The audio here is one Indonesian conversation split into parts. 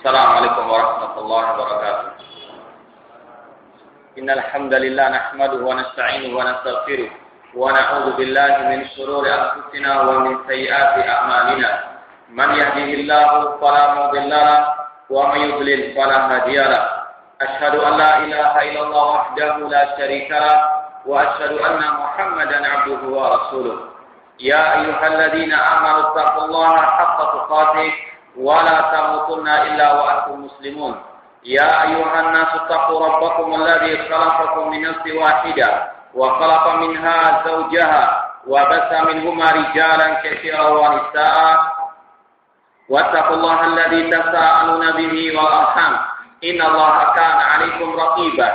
Assalamualaikum warahmatullahi wabarakatuh. Innal hamdalillah nahmaduhu wa nasta'inuhu wa nastaghfiruh wa na'udzu billahi min shururi anfusina wa min sayyiati a'malina. Man yahdihillahu fala mudilla lahu wa man yudlil fala hadiya lahu. Asyhadu an la ilaha illallah wahdahu la syarika lahu wa asyhadu anna Muhammadan 'abduhu wa rasuluh. Ya ayyuhalladzina amanu taqullaha haqqa tuqatih wa la tamutunna illa wa antum muslimun. Ya ayyuhan nasu taqu rabbakum alladzi khalaqakum min nafsin wahidah wa khalaqa minha zawjaha wa bassa minhuma rijalan katsiran wa nisaa'a wattaqullaha alladzi tasaaluna bihi wal arham innallaha kana 'alaykum raqiba.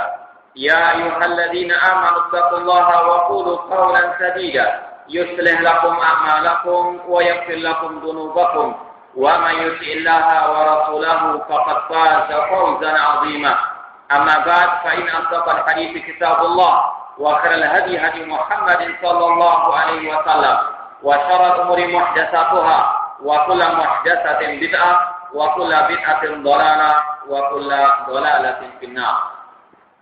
Ya ayyuhalladzina amanu taqullaha wa qulu qawlan sadida yuslih lakum a'malakum wa yaghfir lakum dhunubakum wa man yuti' Allaha wa rasulahu faqad faza fawzan 'azima. Amma ba'd, fa in asdaqal hadithi kitabullah wa khairal hadi hadi Muhammadin sallallahu alaihi wasallam wa syarrul umuri muhdatsatuha wa kullu muhdatsatin bid'ah wa kullu bid'atin dhalalah wa kullu dhalalatin finnar.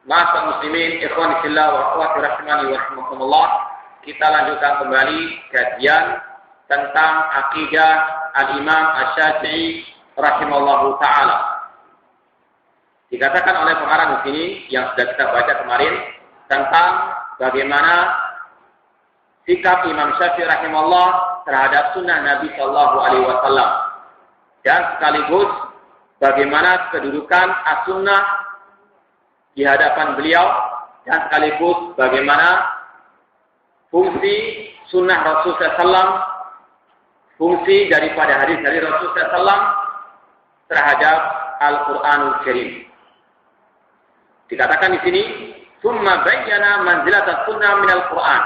Ma'asyiral muslimin, ikhwani fillah wa akhwati rahimani wa rahimakumullah. Kita lanjutkan kembali kajian tentang akidah Al-Imam Asy-Syafi'i rahimallahu taala. Dikatakan oleh pengarang di sini yang sudah kita baca kemarin tentang bagaimana sikap Imam Syafi'i rahimahullah terhadap sunnah Nabi sallallahu alaihi wasallam dan sekaligus bagaimana kedudukan as-sunnah di hadapan beliau dan sekaligus bagaimana fungsi sunnah Rasul SAW, fungsi daripada hadis-hadis Rasul SAW terhadap Al-Quranul Karim. Dikatakan di sini, "Tsumma bayyana manzilat sunnah min Al-Quran."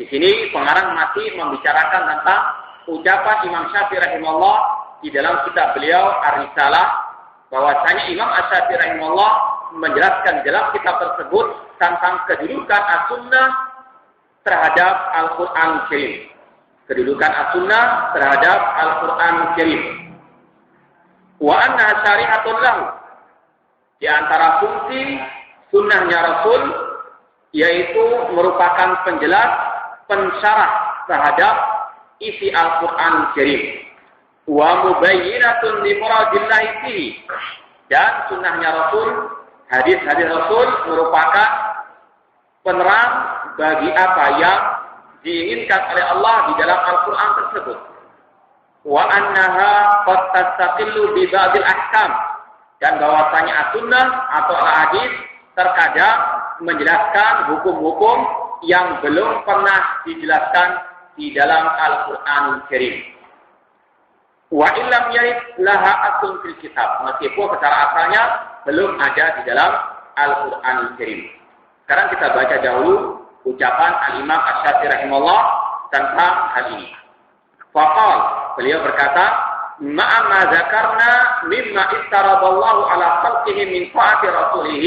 Di sini pengarang masih membicarakan tentang ucapan Imam Syafi'i rahimahullah di dalam kitab beliau Ar-Risalah, bahwasanya Imam Asy-Syafi'i rahimahullah menjelaskan dalam kitab tersebut tentang kedudukan as-sunnah terhadap Al-Quran Karim. Kedudukan as-sunnah terhadap Al-Quran Karim. Wa anna syari'atun lahu. Di antara fungsi sunnahnya Rasul yaitu merupakan penjelas, pensyarah terhadap isi Al-Quran Karim. Wa mubayyinatun li muradillahi fihi. Dan sunnahnya Rasul, hadis-hadis Rasul merupakan penerang bagi apa yang diinginkan oleh Allah di dalam Al-Quran tersebut. Wa annaha qad tastaqillu bi ba'dil ahkam. Dan bahwasanya as-sunnah atau al-hadis terkadang menjelaskan hukum-hukum yang belum pernah dijelaskan di dalam Al-Quran Karim. Wa illam yarid laha aslun fil kitab. Meskipun secara asalnya belum ada di dalam Al-Quran Karim. Sekarang kita baca dahulu ucapan Al-Imam Asy-Syafi'i rahimahullah tentang hal ini. Faqal, beliau berkata, "Ma'ama dzakarna mimma istaradallahu ala khalqihi min ta'ati rasulih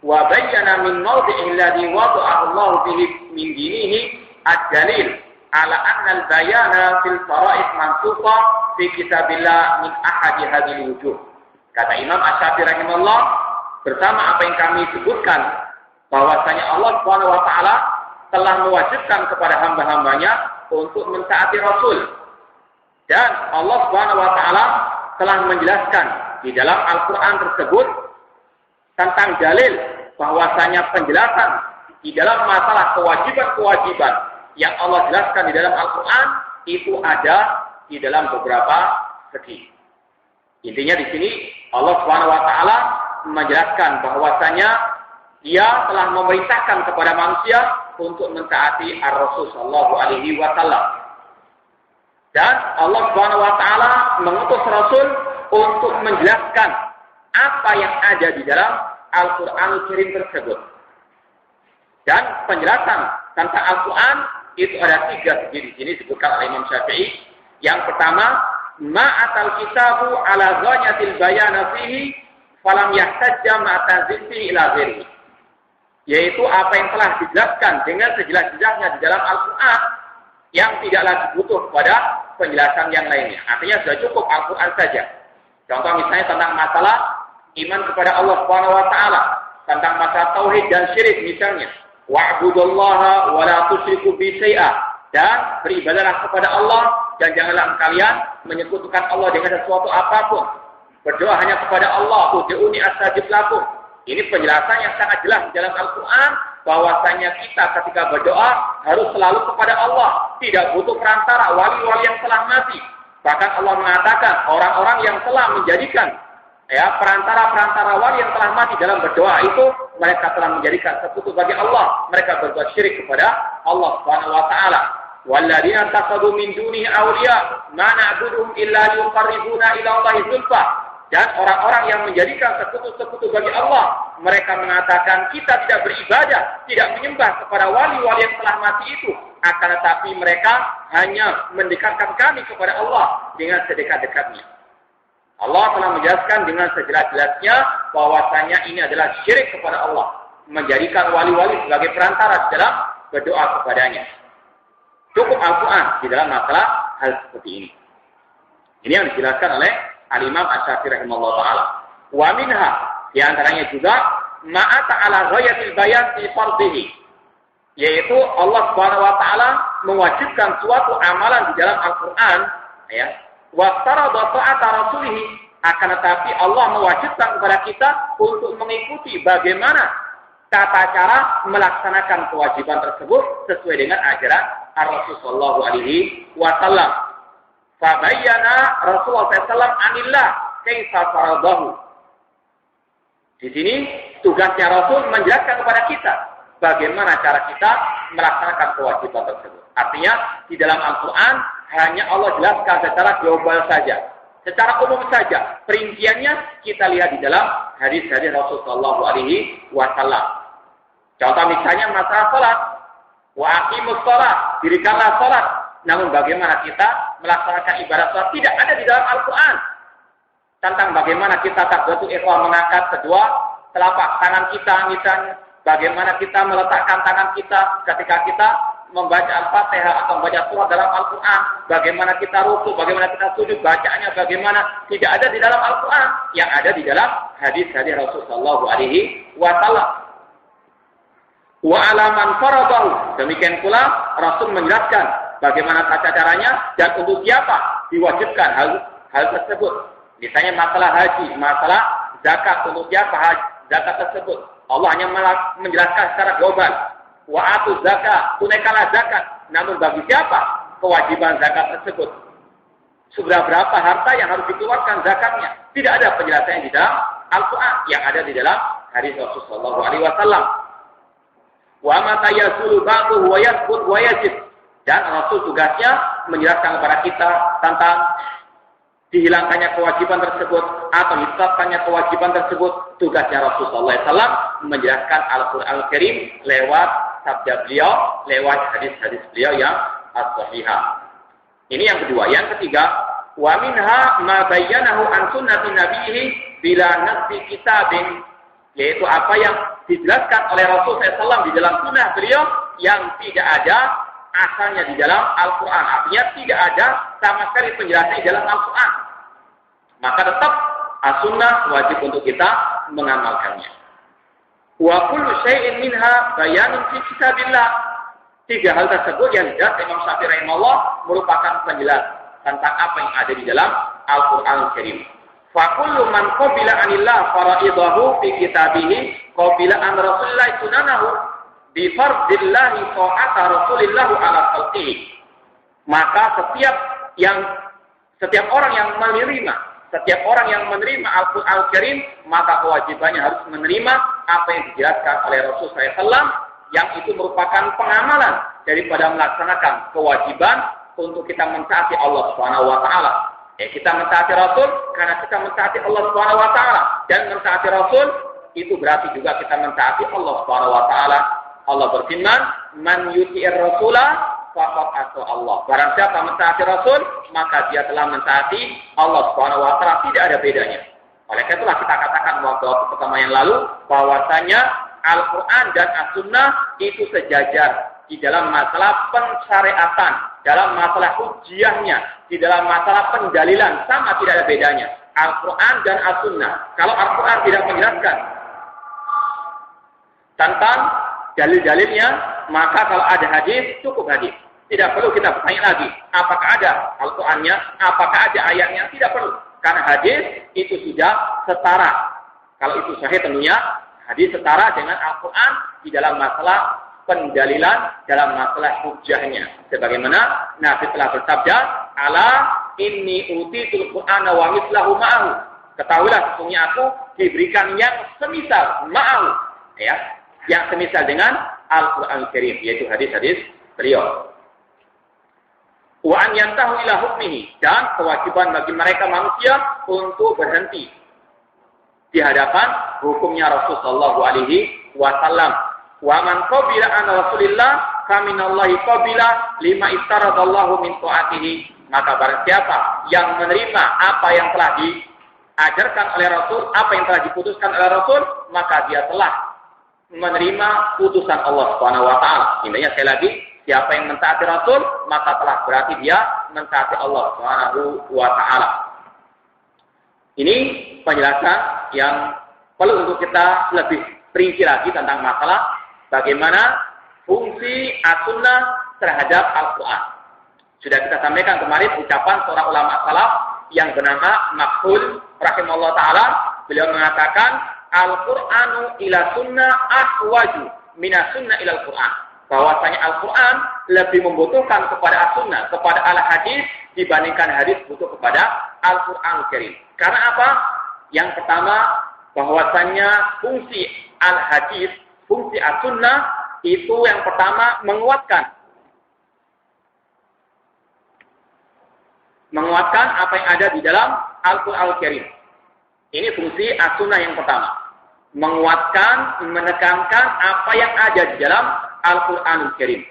wa bayyana min mawdi'i alladhi wada'ahu Allah bihi min dinihi ad-dalil ala anna al-bayana fil fara'id mansukha fi kitabillah min ahadi hadhihi wujuh." Kata Imam Asy-Syafi'i rahimahullah, bersama apa yang kami sebutkan bahwasanya Allah Subhanahu wa taala telah mewajibkan kepada hamba-hambanya untuk mentaati Rasul. Dan Allah Subhanahu wa taala telah menjelaskan di dalam Al-Qur'an tersebut tentang dalil bahwasanya penjelasan di dalam masalah kewajiban-kewajiban yang Allah jelaskan di dalam Al-Qur'an itu ada di dalam beberapa segi. Intinya di sini Allah Subhanahu wa taala menjelaskan bahwasanya Dia telah memerintahkan kepada manusia untuk mentaati Ar-Rasul sallallahu alaihi wasallam. Dan Allah Subhanahu wa taala mengutus Rasul untuk menjelaskan apa yang ada di dalam Al-Qur'anul Karim tersebut. Dan penjelasan tentang Al-Qur'an itu ada 3 segi di sini disebutkan oleh Imam Syafi'i. Yang pertama, ma'atal kitabu ala ghanyatil bayana fihi falam yahtajja ma'taziffi ila ghairihi. Yaitu apa yang telah dijelaskan dengan sejelas-jelasnya di dalam Al-Quran yang tidak lagi butuh pada penjelasan yang lainnya. Artinya sudah cukup Al-Quran saja. Contoh misalnya tentang masalah iman kepada Allah Subhanahu wa taala, tentang masalah tauhid dan syirik misalnya. Wa'budullaha wa la tusyriku bi syai'a, dan beribadahlah kepada Allah dan janganlah kalian menyekutukan Allah dengan sesuatu apapun. Berdoa hanya kepada Allah, ud'uuni astajib lakum. Ini penjelasan yang sangat jelas di dalam Al-Qur'an bahwasanya kita ketika berdoa harus selalu kepada Allah, tidak butuh perantara wali-wali yang telah mati. Bahkan Allah mengatakan orang-orang yang telah menjadikan perantara-perantara wali yang telah mati dalam berdoa itu, mereka telah menjadikan sekutu bagi Allah. Mereka berbuat syirik kepada Allah Subhanahu wa taala. Walladzina takhadhu min dunihi awliya ma na'buduhum illa liyuqarribuna ila Allahi zulfa. Dan orang-orang yang menjadikan sekutu-sekutu bagi Allah, mereka mengatakan kita tidak beribadah, tidak menyembah kepada wali-wali yang telah mati itu, akan tetapi mereka hanya mendekatkan kami kepada Allah dengan sedekat-dekatnya. Allah telah menjelaskan dengan sejelas-jelasnya bahwasanya ini adalah syirik kepada Allah, menjadikan wali-wali sebagai perantara dalam berdoa kepadanya. Cukup Al-Quran di dalam masalah hal seperti ini. Ini yang dijelaskan oleh Al-Imam Asy-Syafi'i rahimahullah ta'ala. Wa minha, di antaranya juga ma'ata ala ghayatil bayan fi fardhihi, yaitu Allah Subhanahu wa taala mewajibkan suatu amalan di dalam Al-Qur'an, wa tarada ta'ata rasulih, akan tetapi Allah mewajibkan kepada kita untuk mengikuti bagaimana tata cara melaksanakan kewajiban tersebut sesuai dengan ajaran Rasulullah sallallahu alaihi wasallam. Fabayyana Rasulullah SAW anillah kaifa faradahu. Di sini tugasnya Rasul menjelaskan kepada kita bagaimana cara kita melaksanakan kewajiban tersebut. Artinya di dalam Al-Quran hanya Allah jelaskan secara global saja, secara umum saja. Perinciannya kita lihat di dalam hadis-hadis Rasul sallallahu alaihi wasallam. Contoh misalnya masalah salat, wa aqimus shalah, dirikanlah salat. Namun bagaimana kita melaksanakan ibadah salat tidak ada di dalam Al-Quran. Tentang bagaimana kita takbiratul ihram, mengangkat kedua telapak tangan kita misalnya, bagaimana kita meletakkan tangan kita ketika kita membaca Al-Fatihah atau membaca surat dalam Al-Quran, bagaimana kita ruku, bagaimana kita sujud, bacaannya bagaimana, tidak ada di dalam Al-Quran. Yang ada di dalam hadis-hadis Rasulullah sallallahu alaihi wasallam. Wa alaman faradahu, demikian pula Rasul menjelaskan bagaimana tata caranya dan untuk siapa diwajibkan hal tersebut. Misalnya masalah haji, masalah zakat, untuk siapa zakat tersebut. Allah hanya menjelaskan secara global. Wa atu zakat, tunaikanlah zakat. Namun bagi siapa kewajiban zakat tersebut? Sudah berapa harta yang harus dikeluarkan zakatnya? Tidak ada penjelasannya di dalam Al-Quran. Yang ada di dalam hadis Rasulullah sallallahu alaihi wasallam. Wa ma tayasulu ba'du wa yathbut wa yajib. Dan Rasul tugasnya menjelaskan kepada kita tentang dihilangkannya kewajiban tersebut atau ditetapkannya kewajiban tersebut. Tugasnya Rasul sallallahu alaihi wasallam menjelaskan Al-Qur'an Al-Karim lewat sabda beliau, lewat hadis-hadis beliau yang as-sahihah. Ini yang kedua. Yang ketiga, wa minha ma bayyanahu an sunnati nabiyhi bila nafsi kitabin, yaitu apa yang dijelaskan oleh Rasul SAW di dalam sunnah beliau yang tidak ada asalnya di dalam Al-Quran. Artinya tidak ada sama sekali penjelasan di dalam Al-Quran. Maka tetap as-sunnah wajib untuk kita mengamalkannya. Wa kullu syai'in minha bayanun fi kitabillah. Tiga hal tersebut yang dijelaskan Imam Syafi'i rahimahullah merupakan penjelasan tentang apa yang ada di dalam Al-Quran Al-Karim. Fa kullu man qabila anillah fara'idahu fi kitabihi qabila an Rasulillah sunanahu bi fardillahi ta'ata Rasulillah ala khalqihi. Maka setiap orang yang menerima Al-Qur'an Al-Karim, maka kewajibannya harus menerima apa yang dijelaskan oleh Rasul SAW, yang itu merupakan pengamalan daripada melaksanakan kewajiban untuk kita mentaati Allah Subhanahu wa taala. Kita mentaati Rasul karena kita mentaati Allah Subhanahu wa taala, dan mentaati Rasul itu berarti juga kita mentaati Allah Subhanahu wa taala. Allah berfirman, "Man yuti'ir rasula faqad ata Allah." Barang siapa mentaati Rasul, maka dia telah mentaati Allah Subhanahu wa taala, tidak ada bedanya. Oleh karena itulah kita katakan waktu pertama yang lalu bahwasanya Al-Qur'an dan As-Sunnah itu sejajar di dalam masalah pensyariatan, dalam masalah hujjahnya, di dalam masalah pendalilan, sama tidak ada bedanya. Al-Quran dan As-Sunnah. Kalau Al-Quran tidak menjelaskan tentang dalil-dalilnya, maka kalau ada hadis, cukup hadis. Tidak perlu kita bertanya lagi, apakah ada Al-Qurannya, apakah ada ayatnya, tidak perlu. Karena hadis itu sudah setara. Kalau itu sahih tentunya, hadis setara dengan Al-Quran di dalam masalah pendalilan, dalam masalah hujjahnya. Sebagaimana Nabi telah bersabda, ala inni utitul Qur'ana wa mislahu ma'ahu. Ketahuilah sesungguhnya aku diberikan yang semisal ma'ahu. Ya, yang semisal dengan Al-Quran Karim, yaitu hadis-hadis beliau. Wa an yantahu ila hukmihi, dan kewajiban bagi mereka manusia untuk berhenti di hadapan hukumnya Rasulullah sallallahu alaihi wasallam. Wa man qabila an Rasulillah faminallahi qabila lima istaradallahu min ta'atihi. Maka barang siapa yang menerima apa yang telah diajarkan oleh Rasul, apa yang telah diputuskan oleh Rasul, maka dia telah menerima putusan Allah Subhanahu wa taala. Intinya sekali lagi, siapa yang mentaati Rasul, maka telah berarti dia mentaati Allah Subhanahu wa taala. Ini penjelasan yang perlu untuk kita lebih perinci lagi tentang masalah bagaimana fungsi as-sunnah terhadap Al-Quran. Sudah kita sampaikan kemarin ucapan seorang ulama salaf yang bernama Makhul rahimahullah ta'ala. Beliau mengatakan, Al-Qur'anu ila sunnah ahwaju minas sunnah ila Al-Quran. Bahwasanya Al-Quran lebih membutuhkan kepada as-sunnah, kepada al-hadis, dibandingkan hadis butuh kepada Al-Quran Karim. Karena apa? Yang pertama, bahwasanya fungsi al-hadis, fungsi as-sunnah, itu yang pertama menguatkan apa yang ada di dalam Al-Quran Karim. Ini fungsi as-sunnah yang pertama. Menguatkan, menekankan apa yang ada di dalam Al-Quran Karim.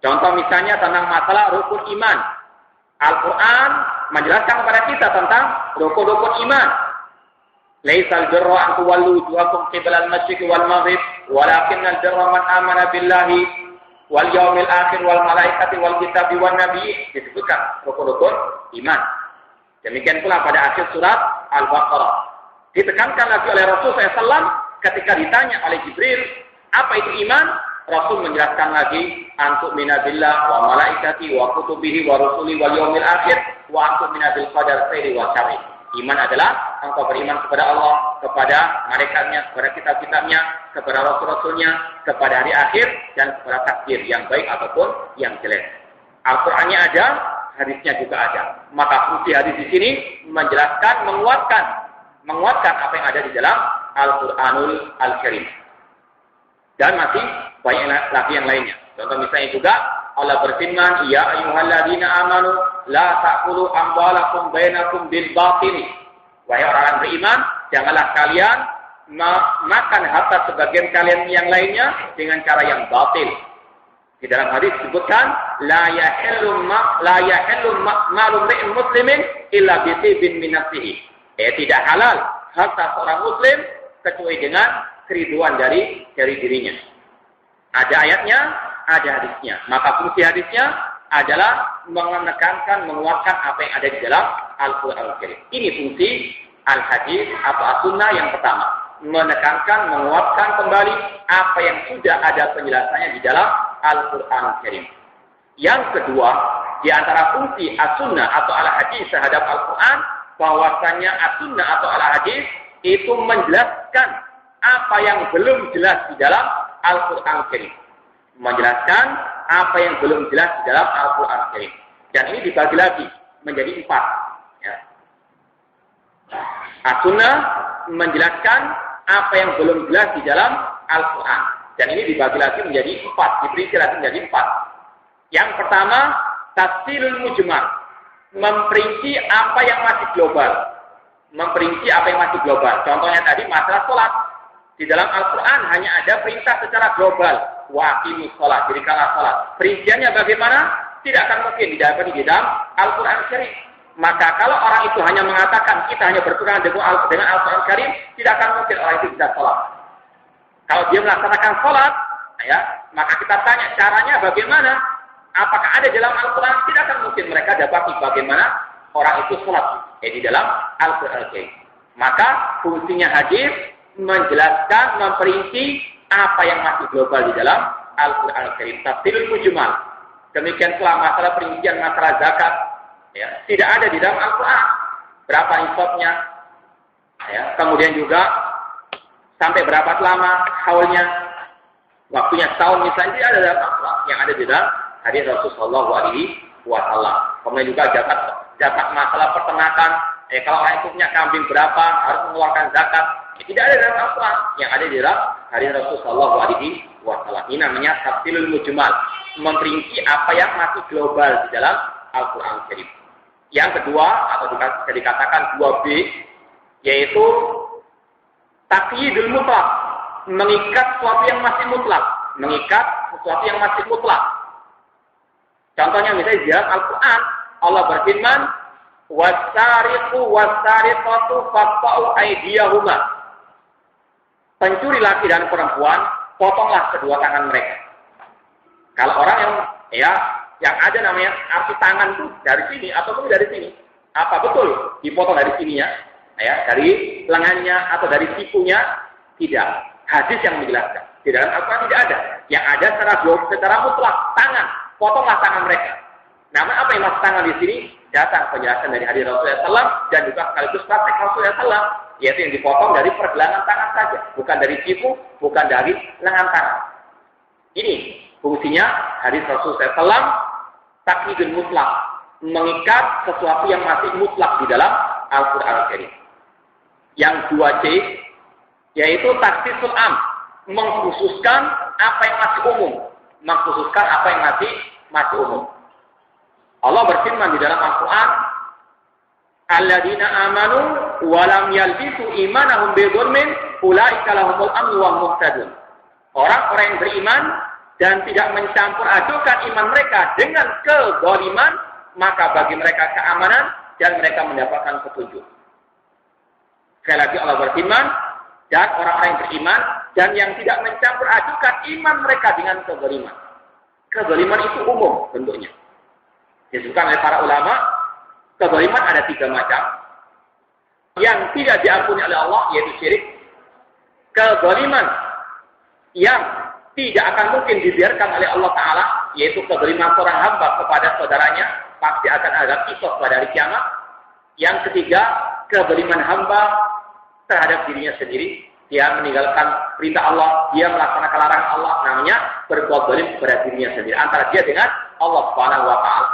Contoh misalnya tentang masalah rukun iman. Al-Quran menjelaskan kepada kita tentang rukun-rukun iman. Laisal birra an tuwallu wujuhakum qibala al-masyriqi wal maghrib, walakinnal birra man amana billahi wal yaumil akhir wal malaikati wal kitabi wan nabi. Disebutkan rukun-rukun iman. Demikian pula pada akhir surat Al-Baqarah. Ditekankan lagi oleh Rasul SAW ketika ditanya oleh Jibril, apa itu iman? Rasul menjelaskan lagi, antuk minabillah wa malaikati wa kutubihi wa rusuli wal yaumil akhir wa antuk minabil qadar khairi wa syarri. Iman adalah engkau beriman kepada Allah, kepada malaikatnya, kepada kitab-kitabnya, kepada rasul-rasulnya, kepada hari akhir, dan kepada takdir yang baik ataupun yang jelek. Al-Qur'annya ada, hadisnya juga ada. Maka fungsi hadis di sini menjelaskan, menguatkan apa yang ada di dalam Al-Qur'anul Al-Karim. Dan masih banyak lagi yang lainnya. Contoh misalnya juga Allah berfirman, ya ayyuhalladzina amanu la ta'kulu amwalakum bainakum bil batil. Wahai orang beriman, janganlah kalian makan harta sebagian kalian yang lainnya dengan cara yang batil. Di dalam hadis disebutkan, la yahillu malu imri'in muslimin illa bi tibin min nafsihi. Tidak halal harta seorang muslim kecuali dengan keriduan dari dirinya. Ada ayatnya, ada hadisnya. Maka fungsi hadisnya adalah menekankan, menguatkan apa yang ada di dalam Al-Quran Al-Karim. Ini fungsi al-hadis atau as-sunnah yang pertama. Menekankan, menguatkan kembali apa yang sudah ada penjelasannya di dalam Al-Quran Al-Karim. Yang kedua, di antara fungsi as-sunnah atau al-hadis terhadap Al-Quran, bahwasanya as-sunnah atau al-hadis itu menjelaskan apa yang belum jelas di dalam Al-Quran Al-Karim. Menjelaskan apa yang belum jelas di dalam Al-Quran Al-Karim. Dan ini dibagi lagi menjadi 4. Ya. As-Sunnah menjelaskan apa yang belum jelas di dalam Al-Quran. Dan ini dibagi lagi menjadi 4. Diberi lagi menjadi 4. Yang pertama, tafsirul mujmal. Memperinci apa yang masih global. Memperinci apa yang masih global. Contohnya tadi masalah sholat. Di dalam Al-Quran hanya ada perintah secara global. Wa aqimus sholat, dirikanlah sholat. Perinciannya bagaimana? Tidak akan mungkin didapati di dalam Al-Quran Karim. Maka kalau orang itu hanya mengatakan kita hanya berpegang dengan Al-Quran Karim, tidak akan mungkin orang itu bisa sholat. Kalau dia melaksanakan sholat, ya, maka kita tanya caranya bagaimana? Apakah ada dalam Al-Quran? Tidak akan mungkin mereka dapati bagaimana orang itu sholat di dalam Al-Quran Al-Karim. Maka fungsinya hadis menjelaskan, memperinci apa yang masih global di dalam Al-Quran Al-Karim. Tafsirul mujmal. Demikian pula masalah perincian masalah zakat, ya, tidak ada di dalam Al-Quran. Berapa nisabnya, ya, kemudian juga sampai berapa lama haulnya, waktunya setahun misalnya, tidak ada dalam Al-Quran. Yang ada di dalam hadis Rasulullah SAW. Kemudian juga zakat masalah peternakan. Kalau orang itu punya kambing berapa, harus mengeluarkan zakat. Tidak ada dalam Al-Quran. Yang ada di dalam hadis Rasulullah SAW. Ini namanya tafsirul mujmal. Memperinci apa yang masih global di dalam Al-Quran Al-Karim. Yang kedua, atau bisa dikatakan 2B, yaitu taqyidul mutlak. Mengikat sesuatu yang masih mutlak. Mengikat sesuatu yang masih mutlak. Contohnya misalnya di dalam Al-Quran, Allah berfirman, wasariqu wasariqatu faqta'u aydiyahuma. Pencuri laki dan perempuan, potonglah kedua tangan mereka. Kalau orang yang ada namanya arti tangan itu dari sini ataupun dari sini, apa betul dipotong dari sininya, dari lengannya atau dari sikunya? Tidak. Hadis yang menjelaskan. Di dalam Al-Quran tidak ada. Yang ada secara mutlak tangan, potonglah tangan mereka. Namun apa yang masuk tangan di sini? Datang penjelasan dari hadis Rasulullah SAW dan juga sekaligus praktek Rasulullah SAW, yaitu yang dipotong dari pergelangan tangan saja, bukan dari siku, bukan dari lengan tangan. Ini fungsinya hadis Rasulullah SAW, takyidul mutlak, mengikat sesuatu yang masih mutlak di dalam Al-Quran Al-Karim. Yang 2C, yaitu takhsisul am, mengkhususkan apa yang masih umum, mengkhususkan apa yang masih umum. Allah berfirman di dalam Al-Quran, alladzina amanu wa lam yalbisu imanahum bidzulmin ulaika lahumul amnu wa hum muhtadun. Orang-orang yang beriman dan tidak mencampur adukan iman mereka dengan kezaliman, maka bagi mereka keamanan dan mereka mendapatkan petunjuk. Sekali lagi Allah berfirman, dan orang-orang yang beriman dan yang tidak mencampur adukan iman mereka dengan kezaliman. Kezaliman itu umum bentuknya. Disebutkan oleh para ulama, kezaliman ada 3 macam. Yang tidak diampuni oleh Allah, yaitu syirik. Kezaliman yang tidak akan mungkin dibiarkan oleh Allah Ta'ala, yaitu kezaliman seorang hamba kepada saudaranya, pasti akan ada kisah pada hari kiamat. Yang ketiga, kezaliman hamba terhadap dirinya sendiri. Dia meninggalkan perintah Allah, dia melaksanakan larangan Allah, namanya berbuat zalim kepada dirinya sendiri. Antara dia dengan Allah Subhanahu wa Ta'ala.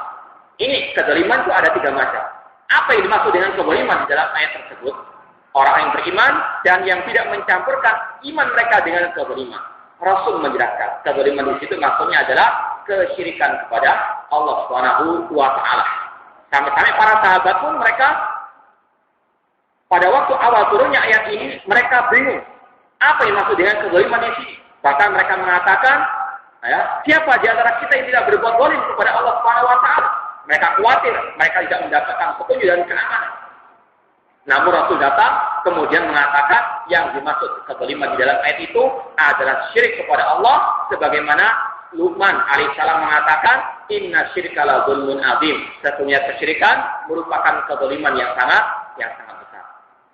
Ini kezaliman itu ada 3 macam. Apa yang dimaksud dengan kezaliman di dalam ayat tersebut? Orang yang beriman dan yang tidak mencampurkan iman mereka dengan kezaliman. Rasul menjelaskan, kezaliman di situ maksudnya adalah kesyirikan kepada Allah Subhanahu wa Ta'ala. Sampai-sampai para sahabat pun mereka pada waktu awal turunnya ayat ini mereka bingung. Apa yang maksud dengan kezaliman di sini? Bahkan mereka mengatakan, siapa di antara kita yang tidak berbuat zalim kepada Allah Subhanahu wa Ta'ala? Mereka khawatir, mereka tidak mendapatkan petunjuk dan keamanan. Namun Rasul datang, kemudian mengatakan yang dimaksud kezaliman di dalam ayat itu adalah syirik kepada Allah, sebagaimana Luqman alaihissalam mengatakan, inna syirka la zulmun azim. Sesungguhnya kesyirikan merupakan kezaliman yang sangat besar.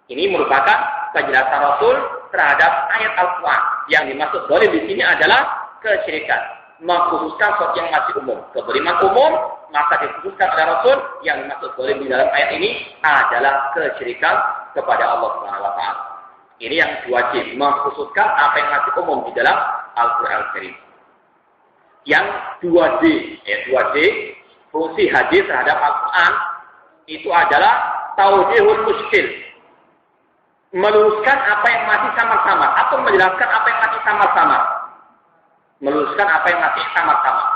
Ini merupakan penjelasan Rasul terhadap ayat Al-Quran. Yang dimaksud zalim di sini adalah kesyirikan, mengkhususkan sesuatu yang masih umum. Kezaliman umum, maka dikhususkan oleh Rasul. Yang dimaksud zalim di dalam ayat ini adalah kesyirikan kepada Allah Subhanahu wa Ta'ala. Ini yang 2C, mengkhususkan apa yang masih umum di dalam Al-Quran Al-Karim. Yang 2D, fungsi hadis terhadap Al-Quran itu adalah tauhidul muskil, meluruskan apa yang masih samar-samar atau menjelaskan apa yang masih samar-samar. Meluruskan apa yang masih samar-samar.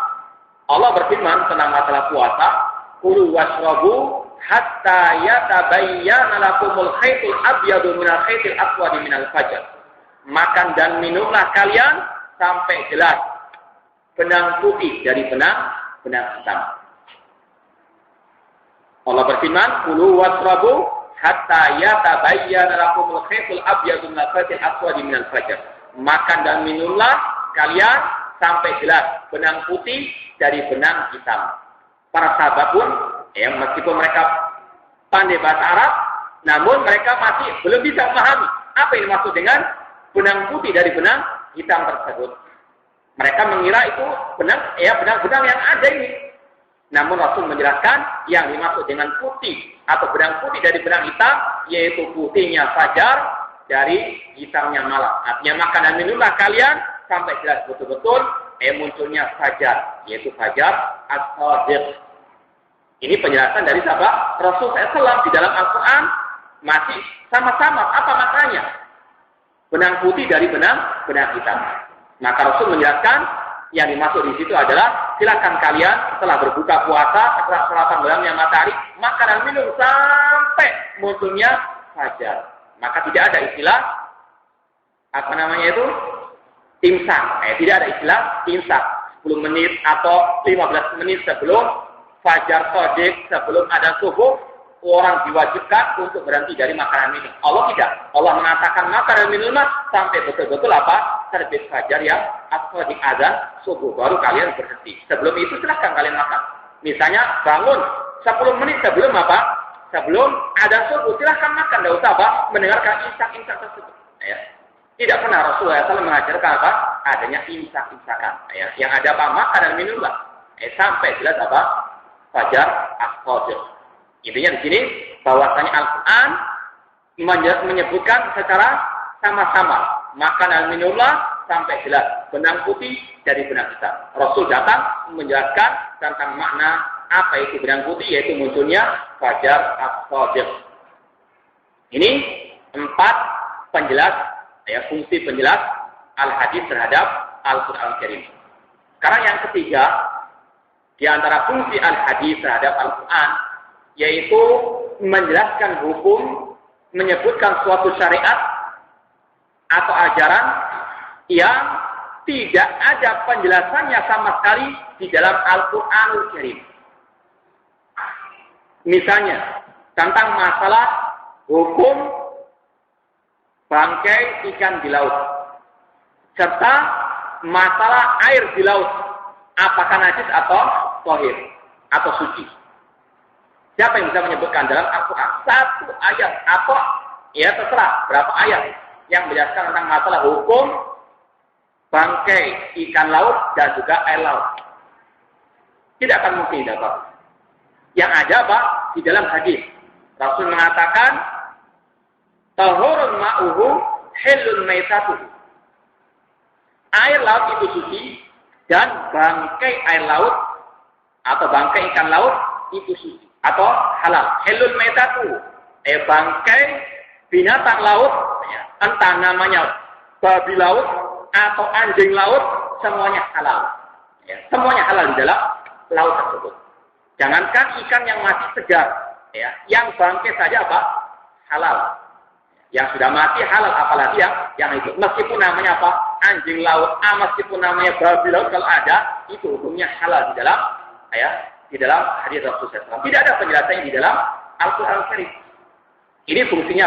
Allah berfirman tentang masalah puasa, kulu washrabu hatta yatabayyana lakumul khaytul abyadu minal khaytil aswadi minal fajr. Makan dan minumlah kalian sampai jelas benang putih dari benang hitam. Allah berfirman, kulu washrabu hatta yatabayyana lakumul khaytul abyadu minal khaytil aswadi minal fajr. Makan dan minumlah kalian sampai jelas benang putih dari benang hitam. Para sahabat pun, meskipun mereka pandai bahasa Arab, namun mereka masih belum bisa memahami apa yang dimaksud dengan benang putih dari benang hitam tersebut. Mereka mengira itu benang-benang yang ada ini. Namun Rasul menjelaskan yang dimaksud dengan putih atau benang putih dari benang hitam, yaitu putihnya fajar dari hitamnya malam. Artinya makan dan minumlah kalian sampai jelas betul-betul munculnya fajar, yaitu fajar as-shadiq. Ini penjelasan dari sahabat Rasul SAW di dalam Al-Quran masih sama-sama apa maknanya benang putih dari benang hitam. Maka Rasul menjelaskan yang dimaksud di situ adalah silakan kalian setelah berbuka puasa, setelah selatan gelamnya matahari, makan dan minum sampai munculnya fajar. Maka tidak ada istilah imsak. Tidak ada istilah imsak 10 menit atau 15 menit sebelum fajar shadiq, sebelum ada subuh, orang diwajibkan untuk berhenti dari makanan minum. Allah tidak. Allah mengatakan makanan minumlah sampai betul-betul terbit fajar yang as-shadiq azan subuh, baru kalian berhenti. Sebelum itu silahkan kalian makan. Misalnya bangun 10 menit sebelum sebelum ada subuh, silahkan makan. Tidak usah mendengarkan imsak-imsak tersebut. Ya. Tidak pernah Rasulullah SAW mengajarkan adanya imsak-imsakan. Ya. Yang ada makan dan minumlah sampai jelas fajar as-shadiq. Intinya di sini bahwasanya Al-Quran menyebutkan secara sama-sama makan dan minumlah sampai jelas benang putih dari benang hitam. Rasul datang menjelaskan tentang makna apa itu benang putih, yaitu munculnya fajar as-shadiq. Ini 4 penjelas fungsi penjelas al-hadis terhadap Al-Quran Karim. Sekarang yang ketiga di antara fungsi al-hadis terhadap Al-Quran, yaitu menjelaskan hukum, menyebutkan suatu syariat atau ajaran yang tidak ada penjelasannya sama sekali di dalam Al-Quranul Karim. Misalnya, tentang masalah hukum bangkai ikan di laut, serta masalah air di laut, apakah najis atau thahir atau suci. Siapa yang bisa menyebutkan dalam Al-Quran 1 ayat atau terserah berapa ayat yang menjelaskan tentang masalah hukum bangkai ikan laut dan juga air laut? Tidak akan mungkin dapat. Yang ada di dalam hadis Rasul mengatakan tahurun ma'uhu hilun maitatuhu. Air laut itu suci dan bangkai air laut atau bangkai ikan laut itu suci atau halal. Halul maitatu, bangkai binatang laut, entah namanya babi laut atau anjing laut, semuanya halal. Semuanya halal di dalam laut tersebut. Jangankan ikan yang masih segar, yang bangkai saja halal. Yang sudah mati halal, apalagi yang itu. Meskipun namanya anjing laut, meskipun namanya babi laut, kalau ada itu hukumnya halal di dalam di dalam hadis Rasulullah SAW. Tidak ada penjelasannya di dalam Al-Quran Karim. Ini fungsinya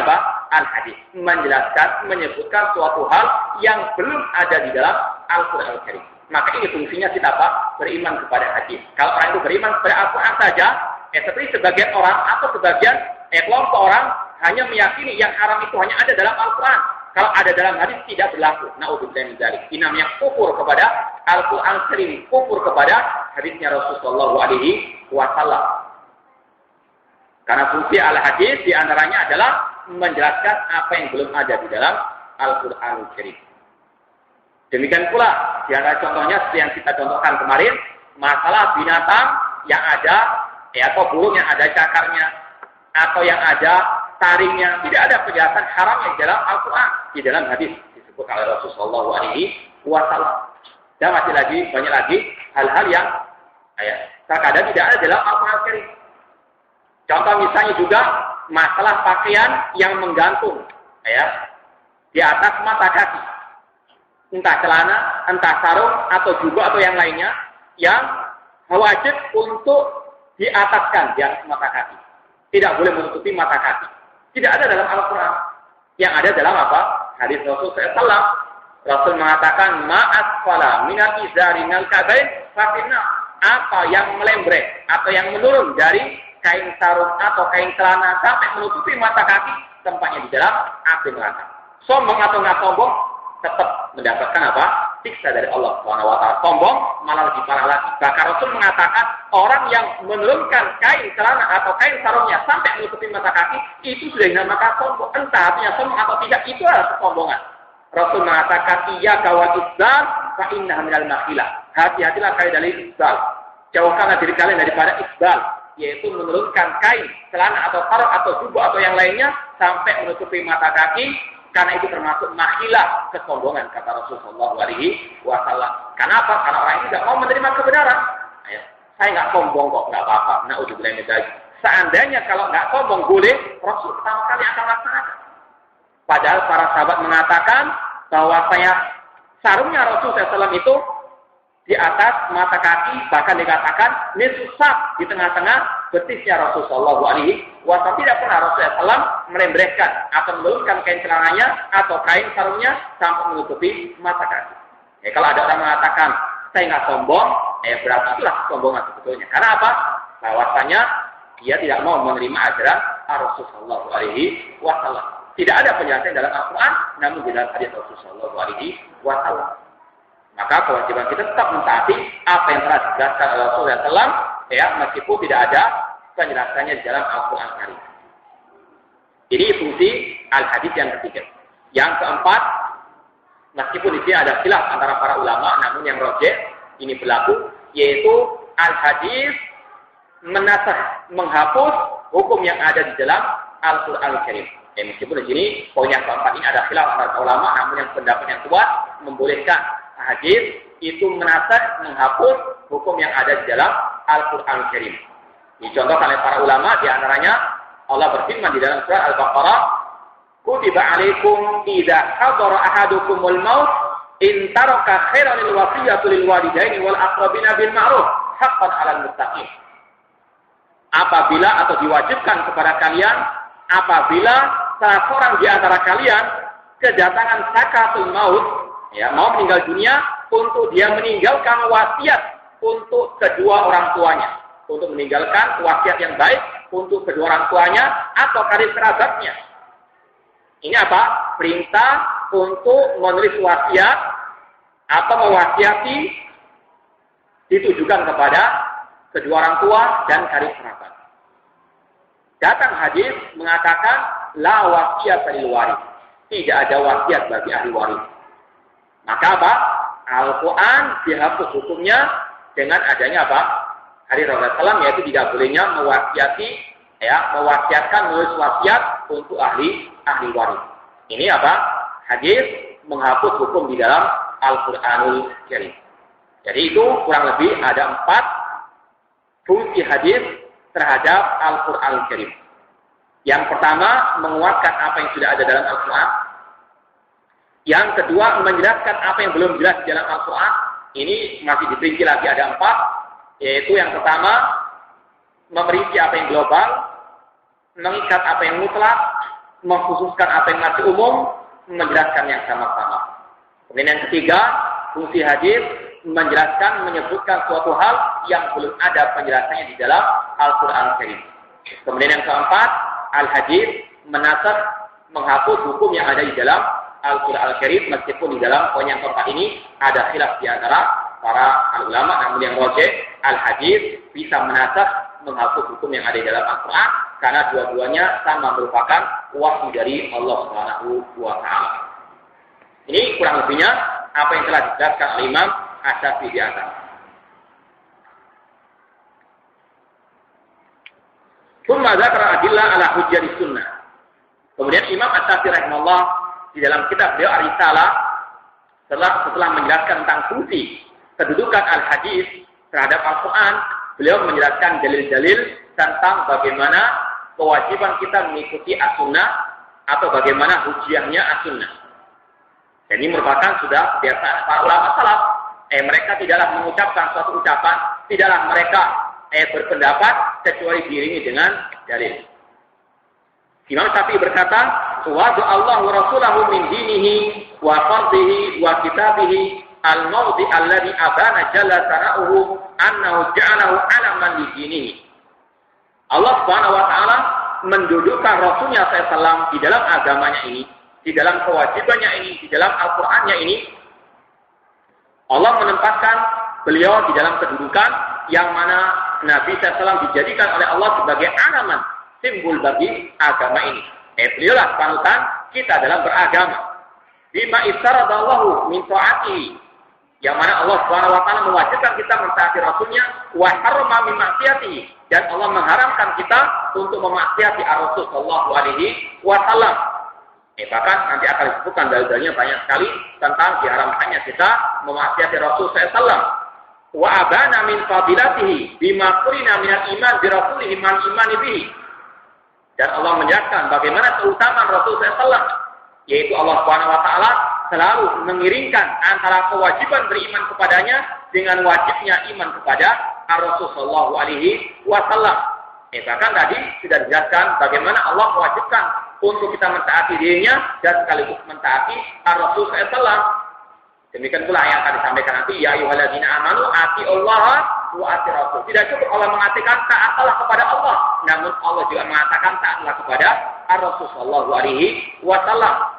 Al-hadis. Menjelaskan, menyebutkan suatu hal yang belum ada di dalam Al-Quran Karim. Maka ini fungsinya kita beriman kepada hadis. Kalau orang itu beriman kepada Al-Quran saja, seperti sebagian orang atau sebagian kelompok orang hanya meyakini yang haram itu hanya ada dalam Al-Quran. Kalau ada dalam hadis tidak berlaku. Na'udzubillah min dzalik. Ini namanya kufur kepada Al-Quran Karim, kufur kepada hadisnya Rasulullah SAW. Karena fungsi al-hadis diantaranya adalah menjelaskan apa yang belum ada di dalam Al-Quran Karim. Demikian pula di antara contohnya seperti yang kita contohkan kemarin, masalah binatang yang ada atau burung yang ada cakarnya atau yang ada taringnya, tidak ada penjelasan haramnya di dalam Al-Quran, di dalam hadis disebut oleh Rasulullah SAW. Dan masih banyak lagi hal-hal yang terkadang tidak ada dalam Al-Quran Karim. Contoh misalnya juga masalah pakaian yang menggantung di atas mata kaki, entah celana, entah sarung atau jubah atau yang lainnya, yang wajib untuk diataskan di atas mata kaki, tidak boleh menutupi mata kaki. Tidak ada dalam Al-Quran. Yang ada dalam hadis Rasul SAW. Rasul mengatakan ma'asfala minal izari minal kabain fafinna. Apa yang melembrek atau yang menurun dari kain sarung atau kain celana sampai menutupi mata kaki, tempatnya di dalam api neraka. Sombong atau nggak sombong, tetap mendapatkan apa? Siksa dari Allah Subhanahu wa taala. Sombong malah lebih parah lagi. Bahkan Rasul mengatakan orang yang menurunkan kain celana atau kain sarungnya sampai menutupi mata kaki, itu sudah dinamakan sombong. Entah artinya sombong atau tidak, itu adalah kesombongan. Rasul mengatakan, iyyaka wal izdal fa innaha minal makhilah. Hati-hatilah kalian dari izdal. Jauhkanlah diri kalian daripada izdal, yaitu menurunkan kain celana atau sarung atau jubah atau yang lainnya sampai menutupi mata kaki. Karena itu termasuk makhilah, kesombongan, kata Rasulullah SAW. Kenapa? Karena orang ini tidak mau menerima kebenaran. Ayo, saya nggak sombong kok, nggak apa-apa. Na'udzubillah min dzalik. Seandainya kalau nggak sombong boleh, Rasul pertama kali akan laksanakan. Padahal para sahabat mengatakan bahwa sarungnya Rasulullah SAW itu di atas mata kaki, bahkan dikatakan nisfusab di tengah-tengah betisnya Rasulullah SAW. Tidak pernah Rasulullah SAW merembrehkan atau menurunkan kain celananya atau kain sarungnya sampai menutupi mata kaki. Kalau ada orang mengatakan saya nggak sombong, berarti itulah kesombongan sebetulnya. Karena apa? Bahwasanya dia tidak mau menerima ajaran Rasulullah SAW. Tidak ada penjelasan dalam Al-Quran, namun di dalam hadis Rasulullah SAW. Maka kewajiban kita tetap mentaati apa yang telah dijelaskan oleh Rasulullah SAW, meskipun tidak ada penjelasannya di dalam Al-Quran Karim. Ini fungsi al-hadis yang ketiga. Yang keempat, meskipun di sini ada khilaf antara para ulama, namun yang rajih ini berlaku, yaitu al-hadis menghapus hukum yang ada di dalam Al-Quran Karim. Meskipun di sini poin yang keempat ini ada khilaf antara ulama, namun yang pendapat yang kuat membolehkan hadis itu menghapus hukum yang ada di dalam Al-Quran Karim. Dicontohkan oleh para ulama, di antaranya Allah berfirman di dalam surah Al-Baqarah, kutiba alaikum idza hadara ahadukumul maut in taraka khairan lil wasiyatu lil walidaini wal aqrabina bil ma'ruf haqqan 'alal muttaqin. Apabila atau diwajibkan kepada kalian apabila salah seorang di antara kalian kedatangan sakaratul maut, mau meninggal dunia, untuk dia meninggalkan wasiat untuk kedua orang tuanya, untuk meninggalkan wasiat yang baik untuk kedua orang tuanya atau karib kerabatnya. Ini apa? Perintah untuk menulis wasiat atau mewasiati ditujukan kepada kedua orang tua dan karib kerabat. Datang hadis mengatakan la wasiat lil waris. Tidak ada wasiat bagi ahli waris. Maka apa? Al-Quran dihapus hukumnya dengan adanya apa? Hadis Rasulullah SAW, yaitu tidak bolehnya mewasiatkan menulis wasiat untuk ahli waris. Ini apa? Hadis menghapus hukum di dalam Al-Quranul Karim. Jadi itu kurang lebih ada 4 fungsi hadis terhadap Al-Quranul Karim. Yang pertama, menguatkan apa yang sudah ada dalam Al-Quran. Yang kedua, menjelaskan apa yang belum jelas di dalam Al-Quran. Ini masih diperinci lagi, ada 4. Yaitu yang pertama, memerinci apa yang global, mengikat apa yang mutlak, mengkhususkan apa yang masih umum, menjelaskan yang sama-sama. Kemudian yang ketiga, fungsi hadis, menjelaskan, menyebutkan suatu hal yang belum ada penjelasannya di dalam Al-Quran Karim. Kemudian yang keempat, al-hadis, menasakh, menghapus hukum yang ada di dalam Al-Quran Al-Karim, meskipun di dalam poin yang keempat ini ada khilaf di antara para ulama, namun yang rajih al-hadis bisa menasakh, menghapus hukum yang ada di dalam Al-Quran, karena dua-duanya sama merupakan wahyu dari Allah Subhanahu wa Ta'ala. Ini kurang lebihnya apa yang telah dijelaskan oleh Imam Asy-Syafi'i di atas. Tsumma dzakara adillah ala hujjati sunnah. Kemudian Imam Asy-Syafi'i rahimahullah di dalam kitab beliau Ar-Risalah setelah menjelaskan tentang fungsi kedudukan al-hadis terhadap Al-Quran, beliau menjelaskan dalil-dalil tentang bagaimana kewajiban kita mengikuti as-sunnah atau bagaimana hujjahnya as-sunnah. Dan ini merupakan sudah kebiasaan para ulama salaf. Mereka tidaklah mengucapkan suatu ucapan, tidaklah mereka berpendapat kecuali diiringi dengan dalil. Imam Syafi'i berkata, "Wa'adu Allah wa rasulahu min dinihi wa fardihi wa kitabihi al-mawdi alladhi abana jalla sana'uhu annahu ja'alahu alaman li dinihi." Allah Subhanahu wa taala mendudukkan Rasulnya SAW di dalam agamanya ini, di dalam kewajibannya ini, di dalam Al-Qur'annya ini. Allah menempatkan beliau di dalam kedudukan yang mana Nabi SAW dijadikan oleh Allah sebagai alamat, simbol bagi agama ini. Beliaulah panutan kita dalam beragama. Bima iftaradallahu min ta'atihi, yang mana Allah Subhanahu wa taala mewajibkan kita mentaati Rasulnya, wa harrama min ma'siyatihi, dan Allah mengharamkan kita untuk memaksiati Rasul sallallahu alaihi wasallam. Bahkan nanti akan disebutkan dalil-dalilnya banyak sekali tentang diharamkannya kita memaksiati Rasul sallallahu. Wa abana min fadilatihi bima qurina minal iman bi rasulihi man imani bihi. Dan Allah menjelaskan bagaimana keutamaan Rasul sallallahu, yaitu Allah Subhanahu wa taala selalu mengiringkan antara kewajiban beriman kepadanya dengan wajibnya iman kepada Rasul sallallahu alaihi wasallam. Bahkan tadi sudah dijelaskan bagaimana Allah mewajibkan untuk kita mentaati dirinya dan sekaligus mentaati Rasul sallallahu alaihi wasallam. Demikian pula yang akan disampaikan nanti, ya ayyuhalladzina amanu atiullaha wa atiur rasul. Tidak cukup Allah mengatakan taatlah kepada Allah, namun Allah juga mengatakan taatlah kepada Rasul sallallahu alaihi wasallam.